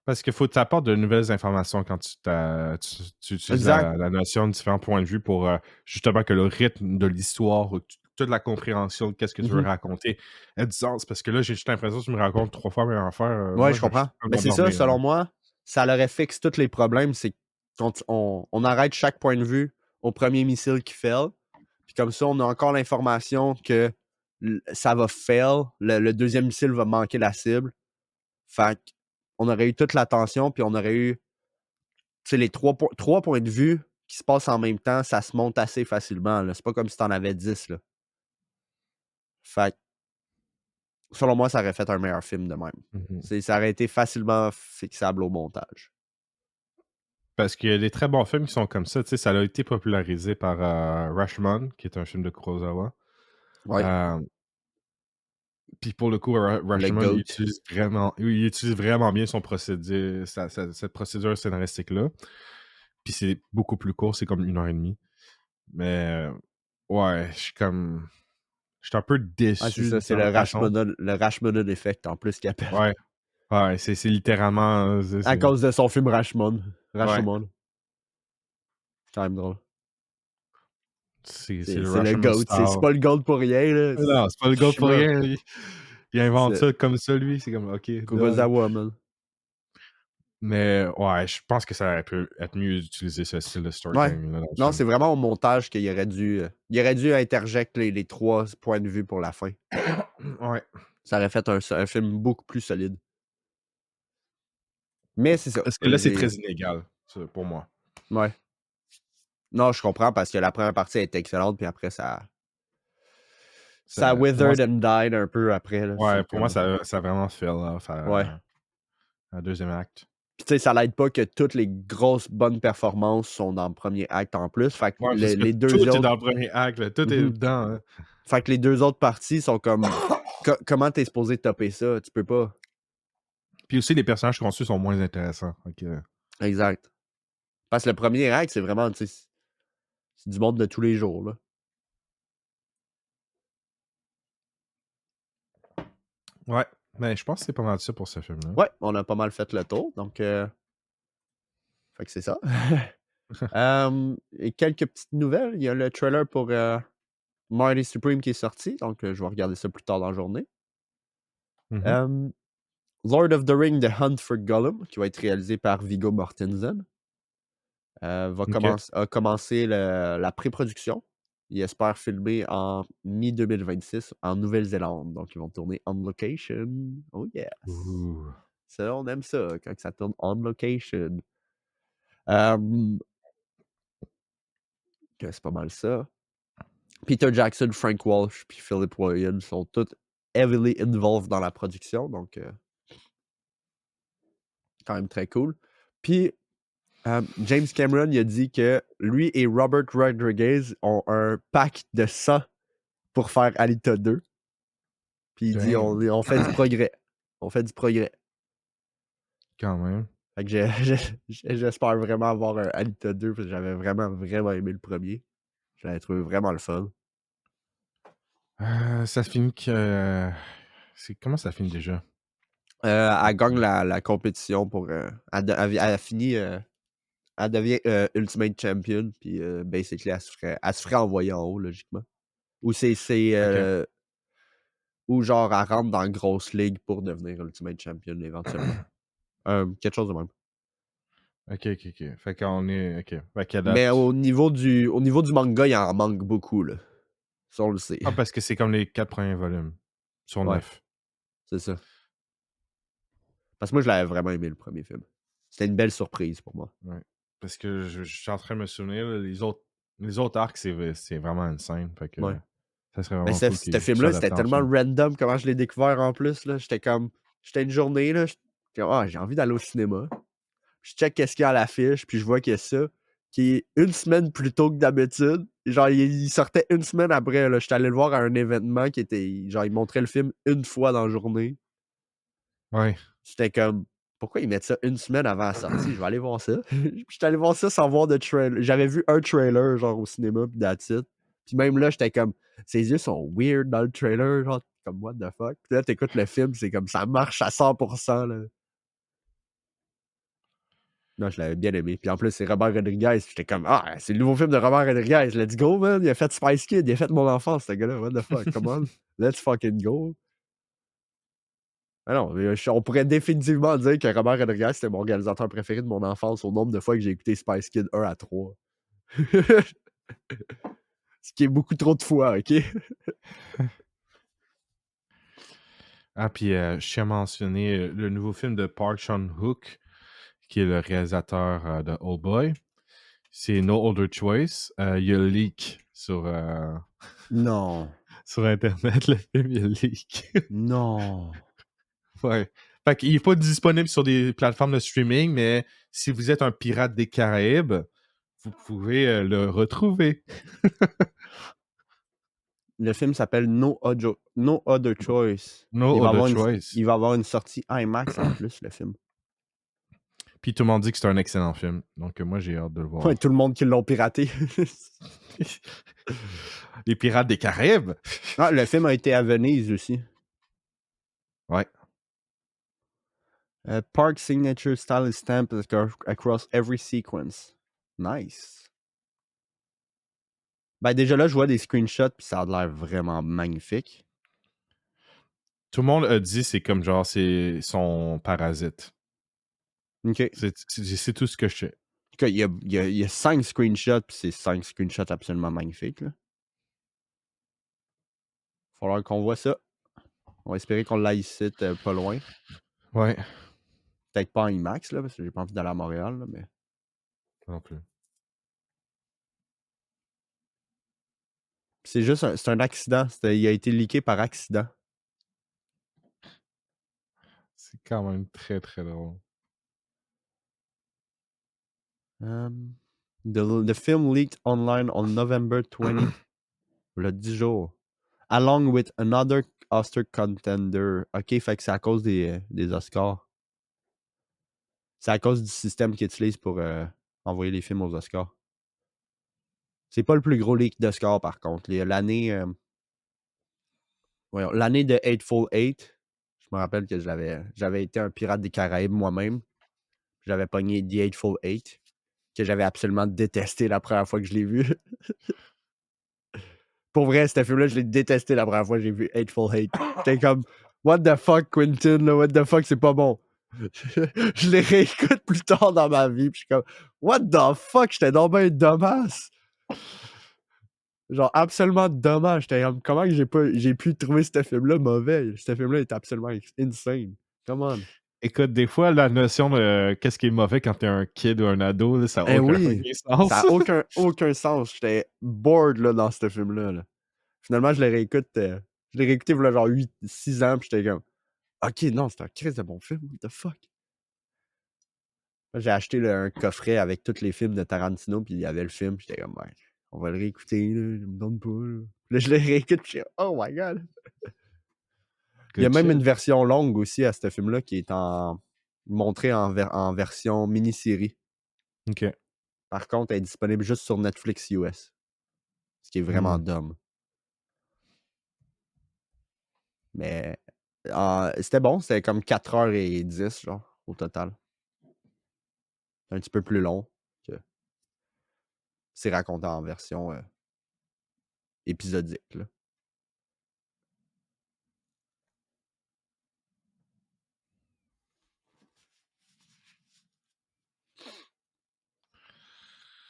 Parce qu'il faut que tu apportes de nouvelles informations quand tu utilises Exact. la notion de différents points de vue pour justement que le rythme de l'histoire, toute la compréhension de qu'est-ce que tu veux Mhm. raconter ait du sens. Parce que là, j'ai juste l'impression que tu me racontes 3 fois la même affaire. Ouais, Moi, je je suis comprends. en train Mais de c'est ça, m'endormir, là. selon moi, ça leur fixe tous les problèmes. C'est quand on arrête chaque point de vue au premier missile qui fail. Puis comme ça, on a encore l'information que ça va fail. Le deuxième missile va manquer la cible. Fait qu'on aurait eu toute l'attention, puis on aurait eu les trois points de vue qui se passent en même temps, ça se monte assez facilement. C'est pas comme si t'en avais 10. Là. Fait selon moi, ça aurait fait un meilleur film de même. Mhm. Ça aurait été facilement fixable au montage. Parce qu'il y a des très bons films qui sont comme ça. Tu sais, ça a été popularisé par Rashomon, qui est un film de Kurosawa. Ouais. Euh, Puis pour le coup, Le Rashomon GOAT. il utilise vraiment bien son procédé, cette procédure scénaristique-là. Puis c'est beaucoup plus court, c'est comme 1 heure et demie. Mais ouais, je suis un peu Ah, c'est déçu ça, de c'est l'adaptation. Le Rashomon Effect en plus qu'il appelle. Ouais, ouais, c'est littéralement. À cause de son film Rashomon. Ouais, Rashomon. C'est quand même drôle. c'est le C'est le Rashomon GOAT. C'est style. pas le GOAT pour rien, là. Non, c'est pas le gars pour Shima. rien. Il invente C'est ça comme ça, lui. C'est comme, ok, duh. Kurosawa, man. Mais ouais, je pense que ça aurait pu être mieux d'utiliser ce style de Ouais. storytelling là, dans le Non, film. c'est vraiment au montage il aurait dû interjecter les trois points de vue pour la fin. Ouais. Ça aurait fait un film beaucoup plus solide. Mais c'est ça. Parce que là, c'est très inégal, ça, pour moi. Ouais. Non, je comprends parce que la première partie est excellente, puis après, ça Pour moi, withered and died un peu après. Là. ouais, C'est pour moi, comme. ça a vraiment fell off Ouais. à deuxième acte. Puis tu sais, ça l'aide pas que toutes les grosses bonnes performances sont dans le premier acte en plus. Fait que Ouais, parce que les deux tout est autres. dans le premier acte, là, tout est Mhm. dedans. Hein. Fait que les deux autres parties sont comme. Comment t'es supposé topper ça? Tu peux pas. Puis aussi, les personnages conçus sont moins intéressants. Ok. Exact. Parce que le premier acte, c'est vraiment, tu sais, c'est du monde de tous les jours, là. Ouais, mais je pense que c'est pas mal ça pour ce film-là. Ouais, on a pas mal fait le tour, donc fait que c'est ça. Et quelques petites nouvelles. Il y a le trailer pour Marty Supreme qui est sorti, donc je vais regarder ça plus tard dans la journée. Mhm. Lord of the Ring, The Hunt for Gollum, qui va être réalisé par Viggo Mortensen, Ok. a commencé la pré-production. Il espère filmer en mi-2026 en Nouvelle-Zélande. Donc, ils vont tourner on location. Oh yes! Ouh. Ça, on aime ça, quand ça tourne on location. Euh, que c'est pas mal ça. Peter Jackson, Frank Walsh, puis Philip Williams sont tous heavily involved dans la production, donc quand même très cool. Puis James Cameron, il a dit que lui et Robert Rodriguez ont un pack de sang pour faire Alita 2. Puis il dit on fait du progrès. On fait du progrès. Quand même. Fait que j'espère vraiment avoir un Alita 2 parce que j'avais vraiment, vraiment aimé le premier. Je l'avais trouvé vraiment le fun. Ça se finit que. Comment ça finit déjà? Elle gagne la compétition pour. Elle a fini. Elle devient Ultimate Champion. Puis basically, elle se ferait envoyer en haut, logiquement. Ou c'est. Ok. Ou genre, elle rentre dans la grosse ligue pour devenir Ultimate Champion éventuellement. Quelque chose de même. Ok. Fait qu'on est. Ok. Fait qu'à date. Mais au niveau du manga, il en manque beaucoup, là. Ça, on le sait. Ah, parce que c'est comme les 4 premiers volumes. Sur Ouais. 9. C'est ça. Parce que moi, je l'avais vraiment aimé, le premier film. C'était une belle surprise pour moi. Ouais. Parce que je suis en train de me souvenir, là, les autres arcs, c'est vraiment insane. Fait que Ouais. ça serait Mais vraiment cool ce film-là, c'était tellement random comment je l'ai découvert en plus. Là. J'étais une journée, là, j'ai envie d'aller au cinéma. Je check qu'est-ce qu'il y a à l'affiche, puis je vois qu'il y a ça, qui est une semaine plus tôt que d'habitude. Genre, il sortait une semaine après. Là. J'étais allé le voir à un événement qui était. Genre, il montrait le film une fois dans la journée. Ouais. J'étais comme, pourquoi ils mettent ça une semaine avant la sortie? Je vais aller voir ça. J'étais allé voir ça sans voir de trailer. J'avais vu un trailer, genre, au cinéma, puis that's it. Puis même là, j'étais comme, ses yeux sont weird dans le trailer, genre, comme, what the fuck? Puis là, t'écoutes le film, c'est comme, ça marche à 100%, là. Non, je l'avais bien aimé. Puis en plus, c'est Robert Rodriguez. J'étais comme, ah, c'est le nouveau film de Robert Rodriguez. Let's go, man. Il a fait Spice Kid. Il a fait mon enfance, ce gars-là. What the fuck? Come on. Let's fucking go. Ah non, on pourrait définitivement dire que Robert Rodriguez, c'était mon réalisateur préféré de mon enfance au nombre de fois que j'ai écouté Spice Kid 1 à 3. Ce qui est beaucoup trop de fois, OK? Ah, puis je tiens à mentionner le nouveau film de Park Chan-wook, qui est le réalisateur de Old Boy. C'est No Older Choice. Il y a le leak sur, Non. sur Internet, le film, il y a le leak. Non. Ouais. Fait qu'il n'est pas disponible sur des plateformes de streaming, mais si vous êtes un pirate des Caraïbes, vous pouvez le retrouver. Le film s'appelle No Other Choice. No Other Choice. Il va avoir une sortie IMAX en plus, le film. Puis tout le monde dit que c'est un excellent film. Donc moi, j'ai hâte de le voir. Ouais, tout le monde qui l'ont piraté. Les Pirates des Caraïbes! Ah, le film a été à Venise aussi. Ouais. Park signature style is stamped across every sequence. Nice. Ben déjà là, je vois des screenshots puis ça a l'air vraiment magnifique. Tout le monde a dit c'est comme genre c'est son parasite. OK. C'est tout ce que je sais. En tout cas, il y a 5 screenshots puis c'est 5 screenshots absolument magnifiques. Là. Faudra qu'on voit ça. On va espérer qu'on l'aille ici pas loin. Ouais. Peut-être pas en IMAX, là, parce que j'ai pas envie d'aller à Montréal, là, mais. Non plus. C'est juste c'est un accident. Il a été leaké par accident. C'est quand même très, très drôle. The film leaked online on November 20. Le 10 jours. Along with another Oscar contender. OK, fait que c'est à cause des Oscars. C'est à cause du système qu'ils utilisent pour envoyer les films aux Oscars. C'est pas le plus gros leak d'Oscars, par contre. L'année de Eightful Eight, je me rappelle que j'avais été un pirate des Caraïbes moi-même. J'avais pogné The Eightful Eight, que j'avais absolument détesté la première fois que je l'ai vu. Pour vrai, ce film-là, je l'ai détesté la première fois que j'ai vu Eightful Eight. J'étais comme, what the fuck, Quentin, là, what the fuck, c'est pas bon. Je les réécoute plus tard dans ma vie, puis je suis comme, what the fuck, j'étais donc ben dommage. Genre, absolument dommage. J'étais comme, comment que j'ai pu trouver ce film-là mauvais? Ce film-là est absolument insane. Come on. Écoute, des fois, la notion de qu'est-ce qui est mauvais quand t'es un kid ou un ado, là, ça n'a aucun oui, fucking sens. ça n'a aucun sens. J'étais bored là, dans ce film-là. Là. Finalement, je l'ai réécouté il y a genre 6 ans, puis j'étais comme, ok, non, c'est un crise de bon film, what the fuck. J'ai acheté un coffret avec tous les films de Tarantino, puis il y avait le film, puis j'étais comme, ouais, on va le réécouter, là, je me donne pas. Là, je le réécoute, puis je suis oh my god. Il y a Good même shit. une version longue aussi à ce film-là qui est montrée en version mini-série. OK. Par contre, elle est disponible juste sur Netflix US. Ce qui est vraiment dumb. Mais c'était bon, c'était comme 4h10, genre, au total. Un petit peu plus long. C'est raconté en version épisodique, là.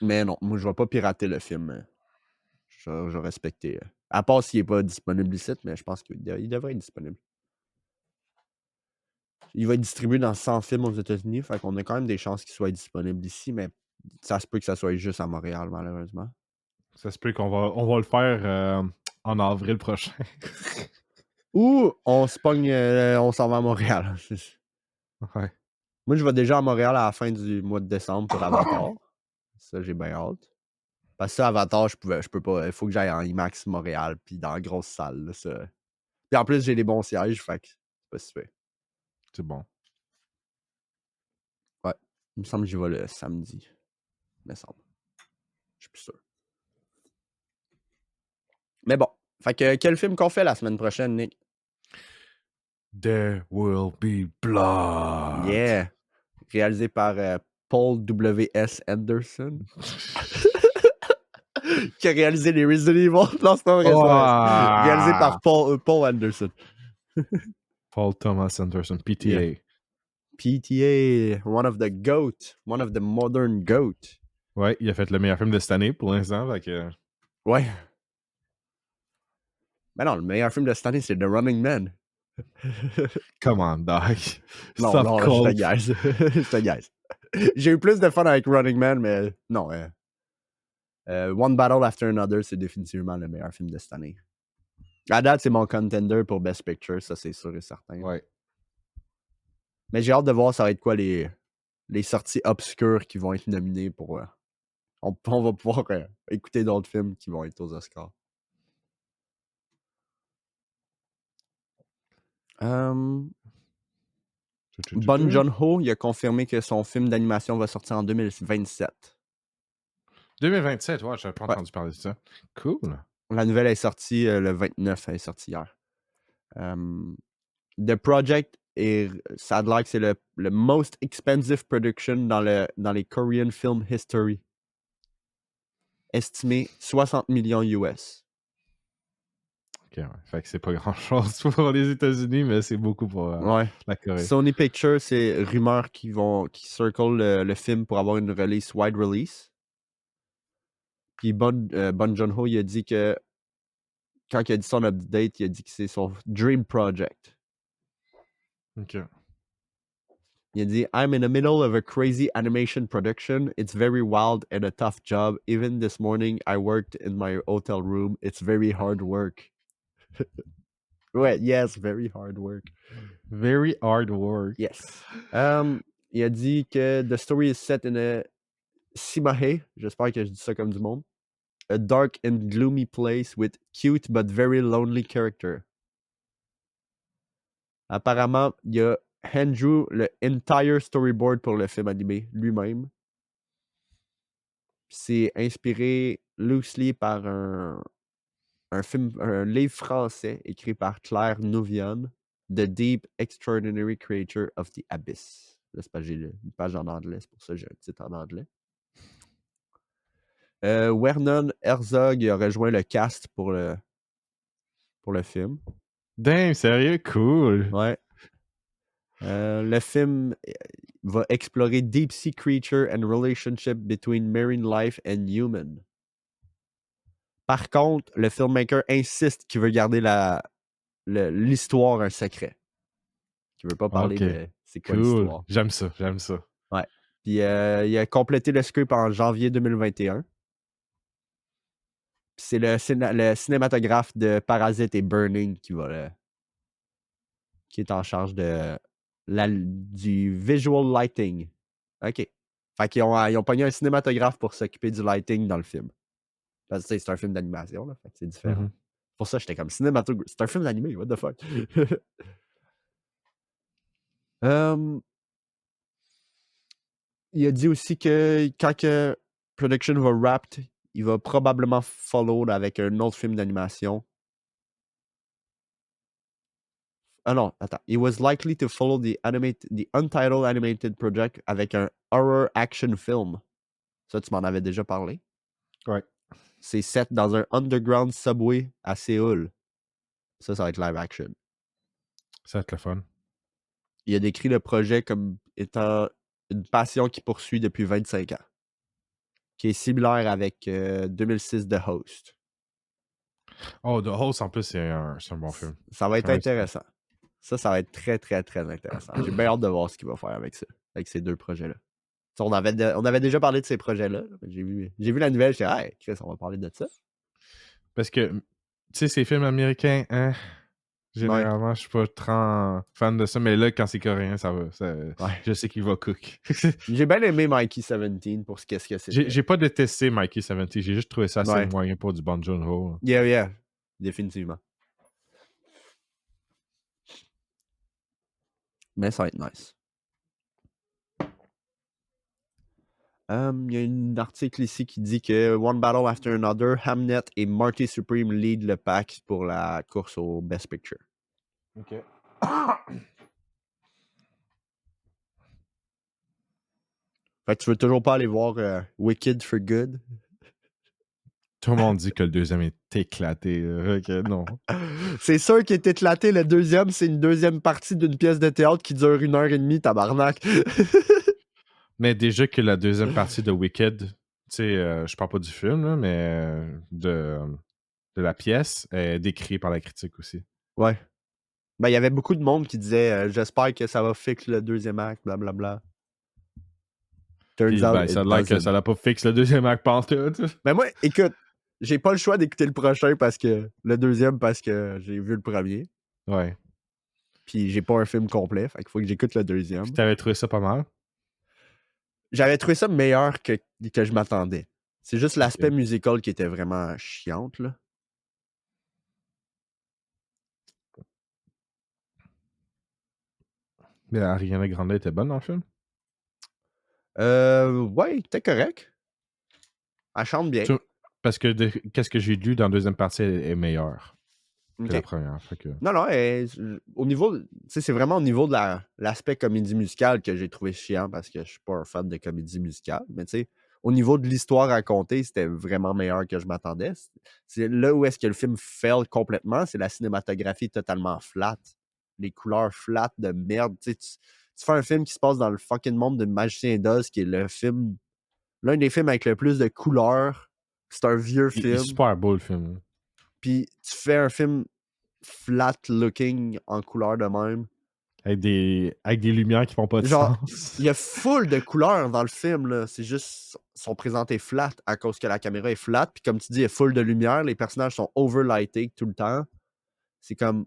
Mais non, moi, je vais pas pirater le film. Je vais respecter. À part s'il n'est pas disponible ici, mais je pense qu'il devrait être disponible. Il va être distribué dans 100 films aux États-Unis, fait qu'on a quand même des chances qu'il soit disponible ici, mais ça se peut que ça soit juste à Montréal, malheureusement. Ça se peut on va le faire en avril prochain. Ou on se pogne, on s'en va à Montréal. Ouais. Moi, je vais déjà à Montréal à la fin du mois de décembre pour Avatar. Ça, j'ai bien hâte. Parce que ça, Avatar, je peux pas. Il faut que j'aille en IMAX Montréal, puis dans la grosse salle. Là, ça. Puis en plus, j'ai les bons sièges, fait que c'est pas super. C'est bon. Ouais. Il me semble que j'y vais le samedi. Il me semble. Je suis plus sûr. Mais bon. Fait que quel film qu'on fait la semaine prochaine, Nick? There will be blood. Yeah. Réalisé par Paul W.S. Anderson. Qui a réalisé les Resident Evil. Non, c'est pas vrai. Réalisé par Paul Anderson. Paul Thomas Anderson, PTA. Yeah. PTA, one of the GOAT. One of the modern GOAT. Ouais, il a fait le meilleur film de cette année pour l'instant. Fait que... Ouais. Mais non, le meilleur film de cette année, c'est The Running Man. Come on, dog. Non, Stop je te gaze. Je te gaze. J'ai eu plus de fun avec Running Man, mais non. One Battle After Another, c'est définitivement le meilleur film de cette année. À date, c'est mon contender pour Best Picture, ça c'est sûr et certain. Ouais. Mais j'ai hâte de voir ça va être quoi les sorties obscures qui vont être nominées pour... on va pouvoir écouter d'autres films qui vont être aux Oscars. Bon Joon-ho, il a confirmé que son film d'animation va sortir en 2027. 2027, ouais, j'avais pas entendu parler de ça. Cool. La nouvelle est sortie le 29, elle est sortie hier. The Project, ça a l'air que c'est le most expensive production dans les Korean film history. Estimé 60 millions US. Ok, ouais. Fait que c'est pas grand-chose pour les États-Unis, mais c'est beaucoup pour la Corée. Sony Pictures, c'est rumeur qui circle le film pour avoir une wide release. Puis Bon Joon-ho, il a dit que quand il a dit son update, il a dit que c'est son dream project. Ok. Il a dit I'm in the middle of a crazy animation production. It's very wild and a tough job. Even this morning, I worked in my hotel room. It's very hard work. Ouais, yes, very hard work. Very hard work. Yes. Il a dit que the story is set in a Simahe, j'espère que je dis ça comme du monde. A dark and gloomy place with cute but very lonely character. Apparemment, il y a Andrew, le entire storyboard pour le film animé lui-même. C'est inspiré loosely par un livre français écrit par Claire Nouvion, The Deep Extraordinary Creature of the Abyss. Là, c'est pas j'ai une page en anglais, c'est pour ça que j'ai un titre en anglais. Werner Herzog a rejoint le cast pour le film. Damn, sérieux? Cool. Ouais. Le film va explorer deep sea creature and relationship between marine life and human. Par contre, le filmmaker insiste qu'il veut garder l'histoire un secret. Qu'il veut pas parler de c'est quoi Cool. l'histoire. J'aime ça, j'aime ça. Ouais. Puis il a complété le script en janvier 2021. Puis c'est le cinématographe de Parasite et Burning qui est en charge du visual lighting. OK. Fait qu'ils ont pogné un cinématographe pour s'occuper du lighting dans le film. Parce que c'est un film d'animation, là. Fait que c'est différent. Mhm. Pour ça, j'étais comme cinématographe. C'est un film d'animé, what the fuck? Il a dit aussi que quand que production va wrapped, il va probablement follow avec un autre film d'animation. Ah non, attends. It was likely to follow the untitled animated project avec un horror action film. Ça, tu m'en avais déjà parlé. Ouais. C'est set dans un underground subway à Séoul. Ça va être live action. Ça va être le fun. Il a décrit le projet comme étant une passion qu'il poursuit depuis 25 ans, qui est similaire avec 2006 The Host. Oh, The Host, en plus, c'est un bon film. Ça va être Ouais, intéressant. Ça va être très, très, très intéressant. J'ai bien hâte de voir ce qu'il va faire avec ça, avec ces deux projets-là. On avait déjà parlé de ces projets-là. J'ai vu la nouvelle, j'ai dit, hey, Chris, on va parler de ça. Parce que, tu sais, ces films américains, hein, Ouais. généralement, je suis pas trop fan de ça, mais là, quand c'est coréen, ça va. Ouais. Je sais qu'il va cook. J'ai bien aimé Mikey 17 pour qu'est-ce que c'était. J'ai pas détesté Mikey 17, j'ai juste trouvé ça assez Ouais. moyen pour du Bong Joon-ho. Yeah. Définitivement. Mais ça va être nice. Il y a un article ici qui dit que One Battle After Another, Hamnet et Marty Supreme lead le pack pour la course au Best Picture. OK. Fait que tu veux toujours pas aller voir Wicked for Good? Tout le monde dit que le deuxième est éclaté. OK, non. C'est sûr qu'il est éclaté. Le deuxième, c'est une deuxième partie d'une pièce de théâtre qui dure 1h30, tabarnak. Mais déjà que la deuxième partie de Wicked, tu sais, je parle pas du film, là, mais de la pièce, est décrite par la critique aussi. Ouais. Ben, il y avait beaucoup de monde qui disait j'espère que ça va fixer le deuxième acte, blablabla. Turns Puis, out, ben, it ça a l'air que doesn't. ça l'a pas fixe le deuxième acte pantoute. Ben moi, écoute, j'ai pas le choix d'écouter le prochain parce que le deuxième parce que j'ai vu le premier. Ouais. Puis j'ai pas un film complet, fait qu'il faut que j'écoute le Puis deuxième. t'avais trouvé ça pas mal? J'avais trouvé ça meilleur que je m'attendais. C'est juste l'aspect Ok. musical qui était vraiment chiante, là. Mais Ariana Grande était bonne dans le film? Ouais, c'était correct. Elle chante bien. Parce que qu'est-ce que j'ai lu dans la deuxième partie est meilleur que la Ok. première. Fait que... Non, au niveau, tu sais, c'est vraiment au niveau de l'aspect comédie musicale que j'ai trouvé chiant parce que je suis pas un fan de comédie musicale. Mais tu sais, au niveau de l'histoire racontée, c'était vraiment meilleur que je m'attendais. C'est là où est-ce que le film fail complètement, c'est la cinématographie totalement flat. Les couleurs flat de merde. Tu sais, tu fais un film qui se passe dans le fucking monde de Magicien d'Oz, qui est l'un des films avec le plus de couleurs. C'est un vieux Il est film. super beau le film. Puis tu fais un film flat looking en couleur de même. Avec des lumières qui font pas de Genre, sens. il y a full de couleurs dans le film, là. C'est juste, ils sont présentés flat à cause que la caméra est flat. Puis comme tu dis, il y a full de lumière. Les personnages sont overlighted tout le temps. C'est comme,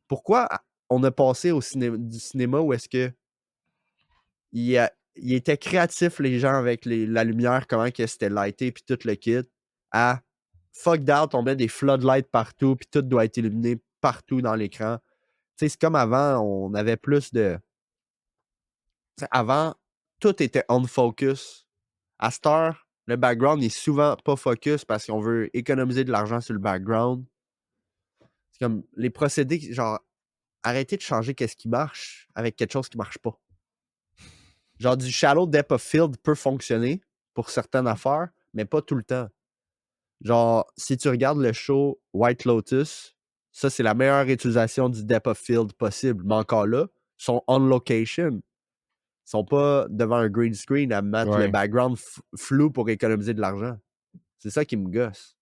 pourquoi on a passé du cinéma où est-ce que il était créatif, les gens, avec la lumière, comment que c'était lighté, puis tout le kit, à fuck that, on met des floodlights partout, puis tout doit être illuminé partout dans l'écran. Tu sais, c'est comme avant, on avait plus de... T'sais, avant, tout était on focus. À cette heure, le background est souvent pas focus parce qu'on veut économiser de l'argent sur le background. C'est comme les procédés, genre, arrêtez de changer qu'est-ce qui marche avec quelque chose qui marche pas. Genre, du shallow depth of field peut fonctionner pour certaines affaires, mais pas tout le temps. Genre, si tu regardes le show White Lotus, ça, c'est la meilleure utilisation du depth of field possible. Mais encore là, ils sont on location. Ils sont pas devant un green screen à mettre le Ouais. background flou pour économiser de l'argent. C'est ça qui me gosse.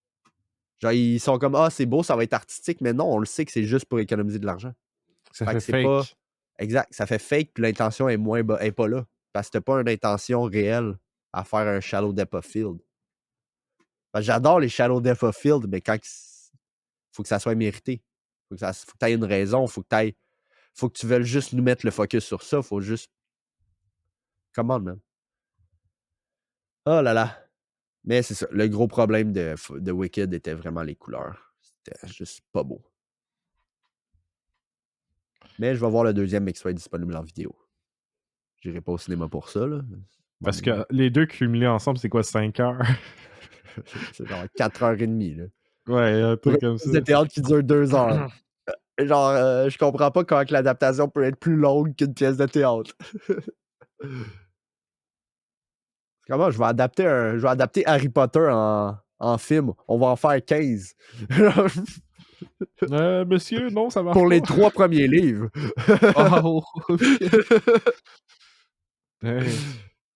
Genre, ils sont comme, ah, c'est beau, ça va être artistique, mais non, on le sait que c'est juste pour économiser de l'argent. Ça Fait fait que c'est pas... fake. Exact. Ça fait fake, puis l'intention est est pas là. Parce que t'as pas une intention réelle à faire un shallow depth of field. Parce que j'adore les shallow depth of field, mais quand faut que ça soit mérité. Faut que tu aies une raison. Faut que tu veuilles juste nous mettre le focus sur ça. Faut juste. Come on, man. Oh là là. Mais c'est ça. Le gros problème de Wicked était vraiment les couleurs. C'était juste pas beau. Mais je vais voir le deuxième mais qu'il soit disponible en vidéo. J'irai pas au cinéma pour ça, là. Parce que les deux cumulés ensemble, c'est quoi, 5 heures? C'est genre 4h30, là. Ouais, un truc comme ça. C'est de théâtre qui dure 2 heures. Genre, je comprends pas comment que l'adaptation peut être plus longue qu'une pièce de théâtre. Comment je vais adapter Harry Potter en film. On va en faire 15. Monsieur, non, ça marche Pour pas. les 3 premiers livres. Oh, hey.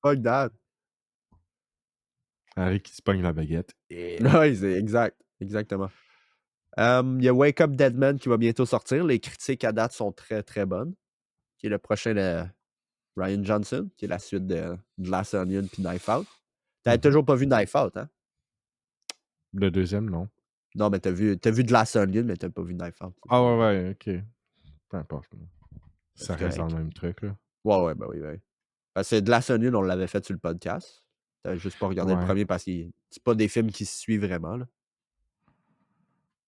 Fuck that. Harry qui se pogne la baguette. Oui, c'est exact. Exactement. Il y a Wake Up Deadman qui va bientôt sortir. Les critiques à date sont très, très bonnes. Qui est le prochain de Ryan Johnson, qui est la suite de Glass Onion puis Knife Out. T'avais toujours pas vu Knife Out, hein? Le deuxième, non. Non, mais t'as vu Glass Onion, mais t'as pas vu Knife Out. Ah ouais, ok. Peu importe. Ça C'est reste dans correct. le même truc, là. Ouais, ben oui, ben oui. Parce que Glass Onion, on l'avait fait sur le podcast. T'avais juste pas regardé le premier parce que c'est pas des films qui se suivent vraiment, là.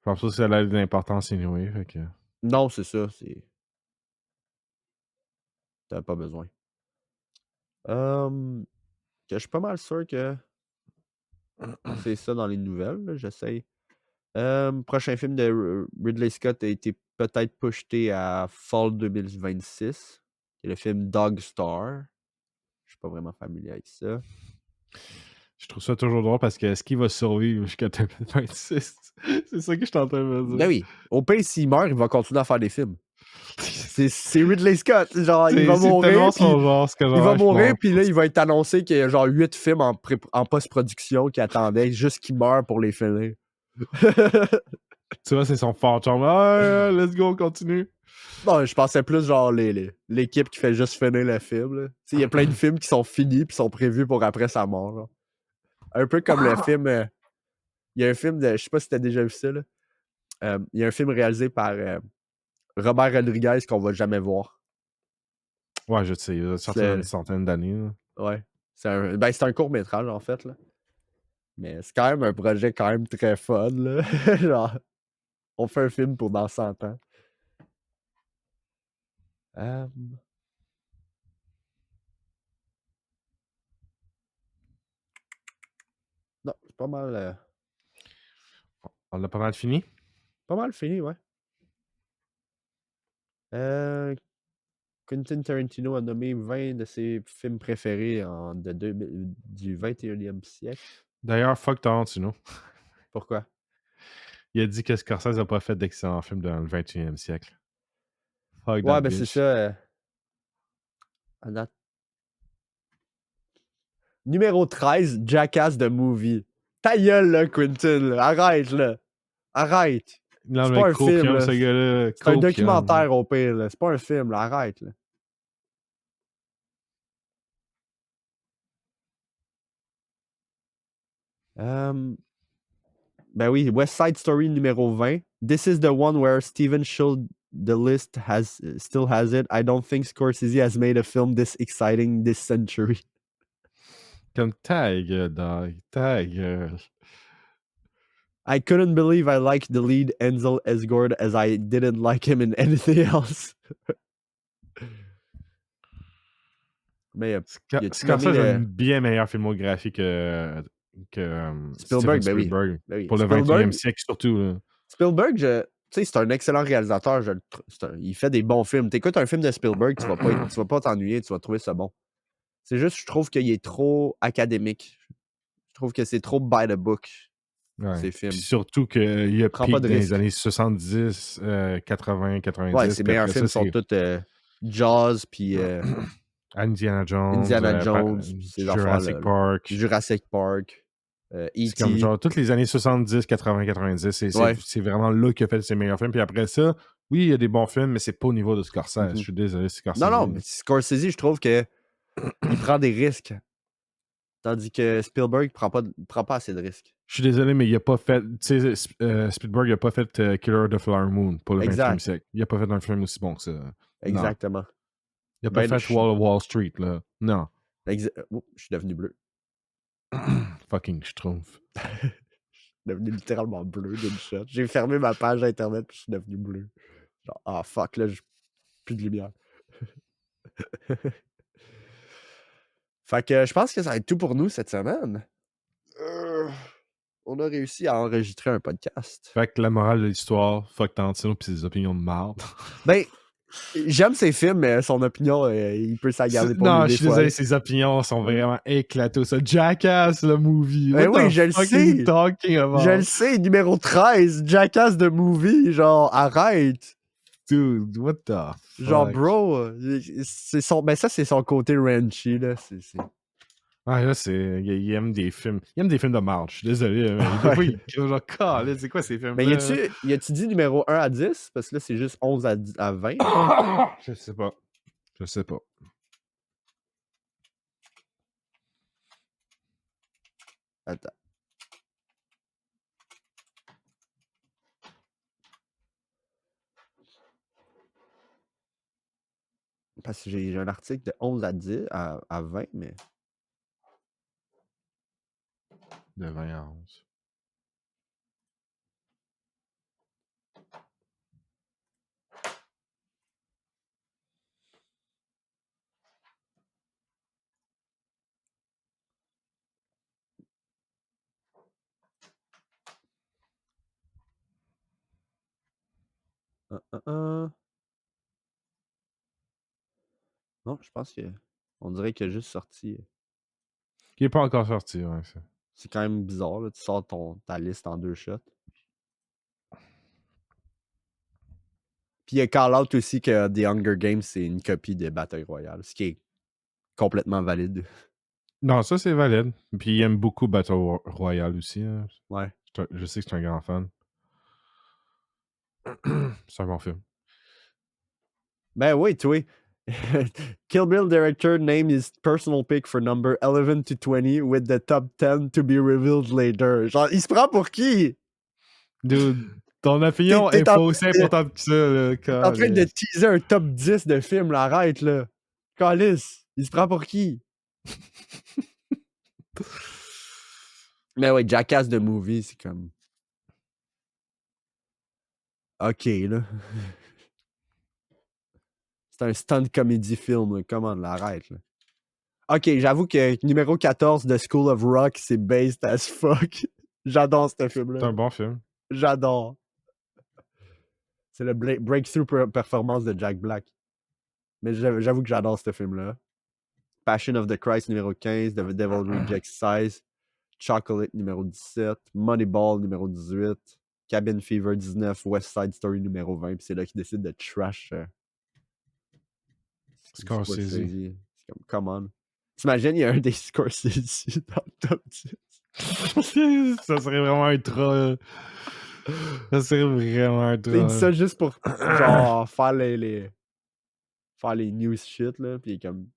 Je pense pas que ça a de l'importance anyway, fait que... Non, c'est ça, t'avais pas besoin. Je suis pas mal sûr que c'est ça dans les nouvelles, là, j'essaye. Prochain film de Ridley Scott a été peut-être projeté à Fall 2026. C'est le film Dog Star. Je suis pas vraiment familier avec ça. Je trouve ça toujours drôle parce que est-ce qu'il va survivre jusqu'à 2026? C'est ça que je suis en train de me dire. Ben oui. Au pire, s'il meurt, il va continuer à faire des films. C'est Ridley Scott. Genre, il va mourir. Il va mourir, puis là, il va être annoncé qu'il y a genre 8 films en post-production qui attendaient juste qu'il meure pour les finir. Tu vois, c'est son fantôme. Ah, let's go, on continue. Non, je pensais plus genre l'équipe qui fait juste finir le film. Il y a plein de films qui sont finis puis sont prévus pour après sa mort. Genre. Un peu comme le film. Il y a un film de. Je sais pas si t'as déjà vu ça. Là. Il y a un film réalisé par Robert Rodriguez qu'on va jamais voir. Ouais, je sais. Il a sorti une centaine d'années. Là. Ouais. C'est un court-métrage en fait. Là. Mais c'est quand même un projet quand même très fun. Là. Genre, on fait un film pour dans 100 ans. Non, c'est pas mal. On l'a pas mal fini? Pas mal fini, ouais. Quentin Tarantino a nommé 20 de ses films préférés du 21e siècle. D'ailleurs, fuck Tarantino. Pourquoi? Il a dit que Scorsese n'a pas fait d'excellents films dans le 21e siècle. Fuck ouais, ben c'est ça. Numéro 13, Jackass the Movie. Ta gueule, là, Quentin. Là. Arrête, là. Arrête. Non, c'est mais pas un film, là. Ce gars-là. C'est un documentaire, au pire. Là. C'est pas un film, là. Arrête, là. Ben oui, West Side Story numéro 20. This is the one where Steven showed the list still has it. I don't think Scorsese has made a film this exciting this century. Comme ta gueule, dog. Ta gueule. I couldn't believe I liked the lead Ansel Elgort as I didn't like him in anything else. Mais Scorsese a une bien meilleure filmographie que Spielberg, Steven Spielberg. Ben oui. Pour le 21e siècle, surtout. Là. Spielberg, tu sais, c'est un excellent réalisateur. Il fait des bons films. T'écoutes un film de Spielberg, tu vas pas t'ennuyer, tu vas trouver ça bon. C'est juste, je trouve qu'il est trop académique. Je trouve que c'est trop by the book, ces films. Puis surtout qu'il a pris dans les années 70, 80, 90. Ouais, ses meilleurs films sont tous Jaws, puis Indiana Jones, Jurassic Park, E.T. C'est comme genre toutes les années 70, 80, 90. C'est vraiment là qu'il a fait ses meilleurs films. Puis après ça, Oui, il y a des bons films, mais c'est pas au niveau de Scorsese. Je suis désolé, Scorsese. Non, mais Scorsese, je trouve que il prend des risques. Tandis que Spielberg prend pas assez de risques. Je suis désolé, mais il a pas fait. Tu sais, Spielberg, il a pas fait Killer of the Flower Moon pour le 20e siècle. Il a pas fait un film aussi bon que ça. Exactement. Non. Il a pas fait Wall Street, là. Non. Oh, je suis devenu bleu. Fucking, je trouve. Je suis devenu littéralement bleu d'une shot. J'ai fermé ma page internet puis je suis devenu bleu. Genre, ah fuck, là, j'ai plus de lumière. Fait que je pense que ça va être tout pour nous cette semaine. On a réussi à enregistrer un podcast. Fait que la morale de l'histoire, fuck Tarantino pis ses opinions de marde. Ben, j'aime ses films, mais son opinion, il peut s'en garder pour lui. Non, je suis désolé, ses opinions sont vraiment éclatées. Ça, Jackass, le movie. Ben oui, je le sais. Je le sais, numéro 13, Jackass de movie. Genre, arrête. Dude, what the fuck? Genre, bro, c'est son... Ben ça, c'est son côté ranchy, là. Ah, là, il aime des films. Il aime des films de marde. Je suis désolé. Mais des fois, il genre, c'est quoi ces films-là? Mais y a-tu dit numéro 1 à 10? Parce que là, c'est juste 11 à 20. Je sais pas. Je sais pas. Attends. Parce que j'ai un article de 11 à 10 à 20, mais... De 20 à 11. Non, je pense que... On dirait qu'il a juste sorti... Il est pas encore sorti, ouais. C'est quand même bizarre, là. Tu sors ta liste en 2 shots. Puis il y a Call Out aussi que The Hunger Games, c'est une copie de Battle Royale, ce qui est complètement valide. Non, ça, c'est valide. Puis il aime beaucoup Battle Royale aussi. Hein. Ouais. Je sais que c'est un grand fan. C'est un bon film. Ben oui, toi. Kill Bill director name his personal pick for number 11 to 20 with the top 10 to be revealed later. Genre, il se prend pour qui? Dude, ton opinion est pas aussi importante que ça. Là, t'es en train de teaser un top 10 de films, là. Arrête, là. Calice, il se prend pour qui? Mais ouais, Jackass de movie, c'est comme... OK, là. C'est un stunt comedy film, comment on l'arrête, là. OK, j'avoue que numéro 14 de School of Rock, c'est based as fuck. J'adore ce film-là. C'est un bon film. J'adore. C'est le breakthrough performance de Jack Black. Mais j'avoue que j'adore ce film-là. Passion of the Christ numéro 15, The Devil Rejects 16, Chocolate numéro 17, Moneyball numéro 18, Cabin Fever 19, West Side Story numéro 20. Puis c'est là qu'il décide de trash Scorsese. C'est comme, come on. T'imagines, il y a un des Scorsese dans le top 10. Ça serait vraiment un troll. Ça serait vraiment un troll. Il dit ça juste pour genre faire les news shit, là. Puis il est comme,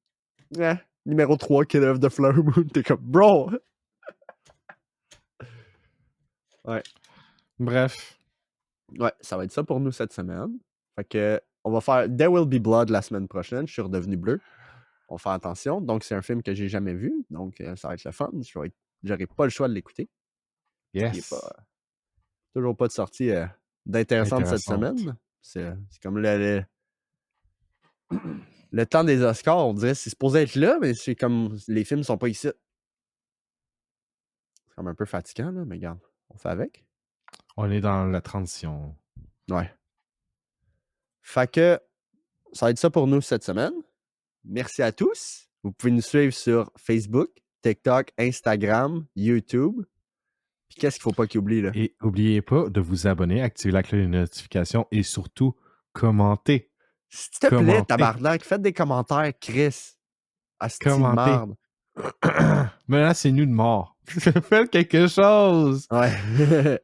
numéro 3, Killer of the Flower Moon. T'es comme, bro! Ouais. Bref. Ouais, ça va être ça pour nous cette semaine. Fait que, on va faire There Will Be Blood la semaine prochaine. Je suis redevenu bleu. On va faire attention. Donc, c'est un film que j'ai jamais vu. Donc, ça va être le fun. J'aurai pas le choix de l'écouter. Yes. Toujours pas de sortie d'intéressante cette semaine. C'est comme le temps des Oscars, on dirait que c'est supposé être là, mais c'est comme les films sont pas ici. C'est comme un peu fatigant, là, mais regarde, on fait avec. On est dans la transition. Ouais. Fait que ça va être ça pour nous cette semaine. Merci à tous. Vous pouvez nous suivre sur Facebook, TikTok, Instagram, YouTube. Puis qu'est-ce qu'il faut pas qu'il oublie, là? Et n'oubliez pas de vous abonner, activer la cloche de notification et surtout commenter. S'il te plaît, tabarnak, faites des commentaires, Chris. Asti de marde. Menacez-nous de mort. Faites quelque chose. Ouais.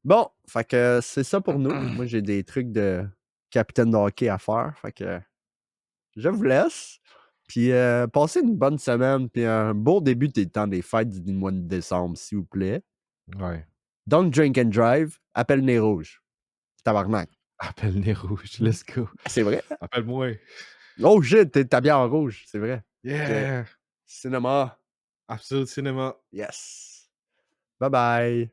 Bon, fait que c'est ça pour nous. Moi, j'ai des trucs de capitaine de hockey à faire. Fait que je vous laisse. Puis passez une bonne semaine. Puis un beau début des temps des fêtes du mois de décembre, s'il vous plaît. Ouais. Don't drink and drive. Appelle Nez Rouge. Tabarnak. Appelle Nez Rouge, let's go. C'est vrai? Appelle-moi. Oh shit, t'es habillé en rouge, c'est vrai. Yeah! Cinéma. Absolute Cinéma. Yes. Bye bye.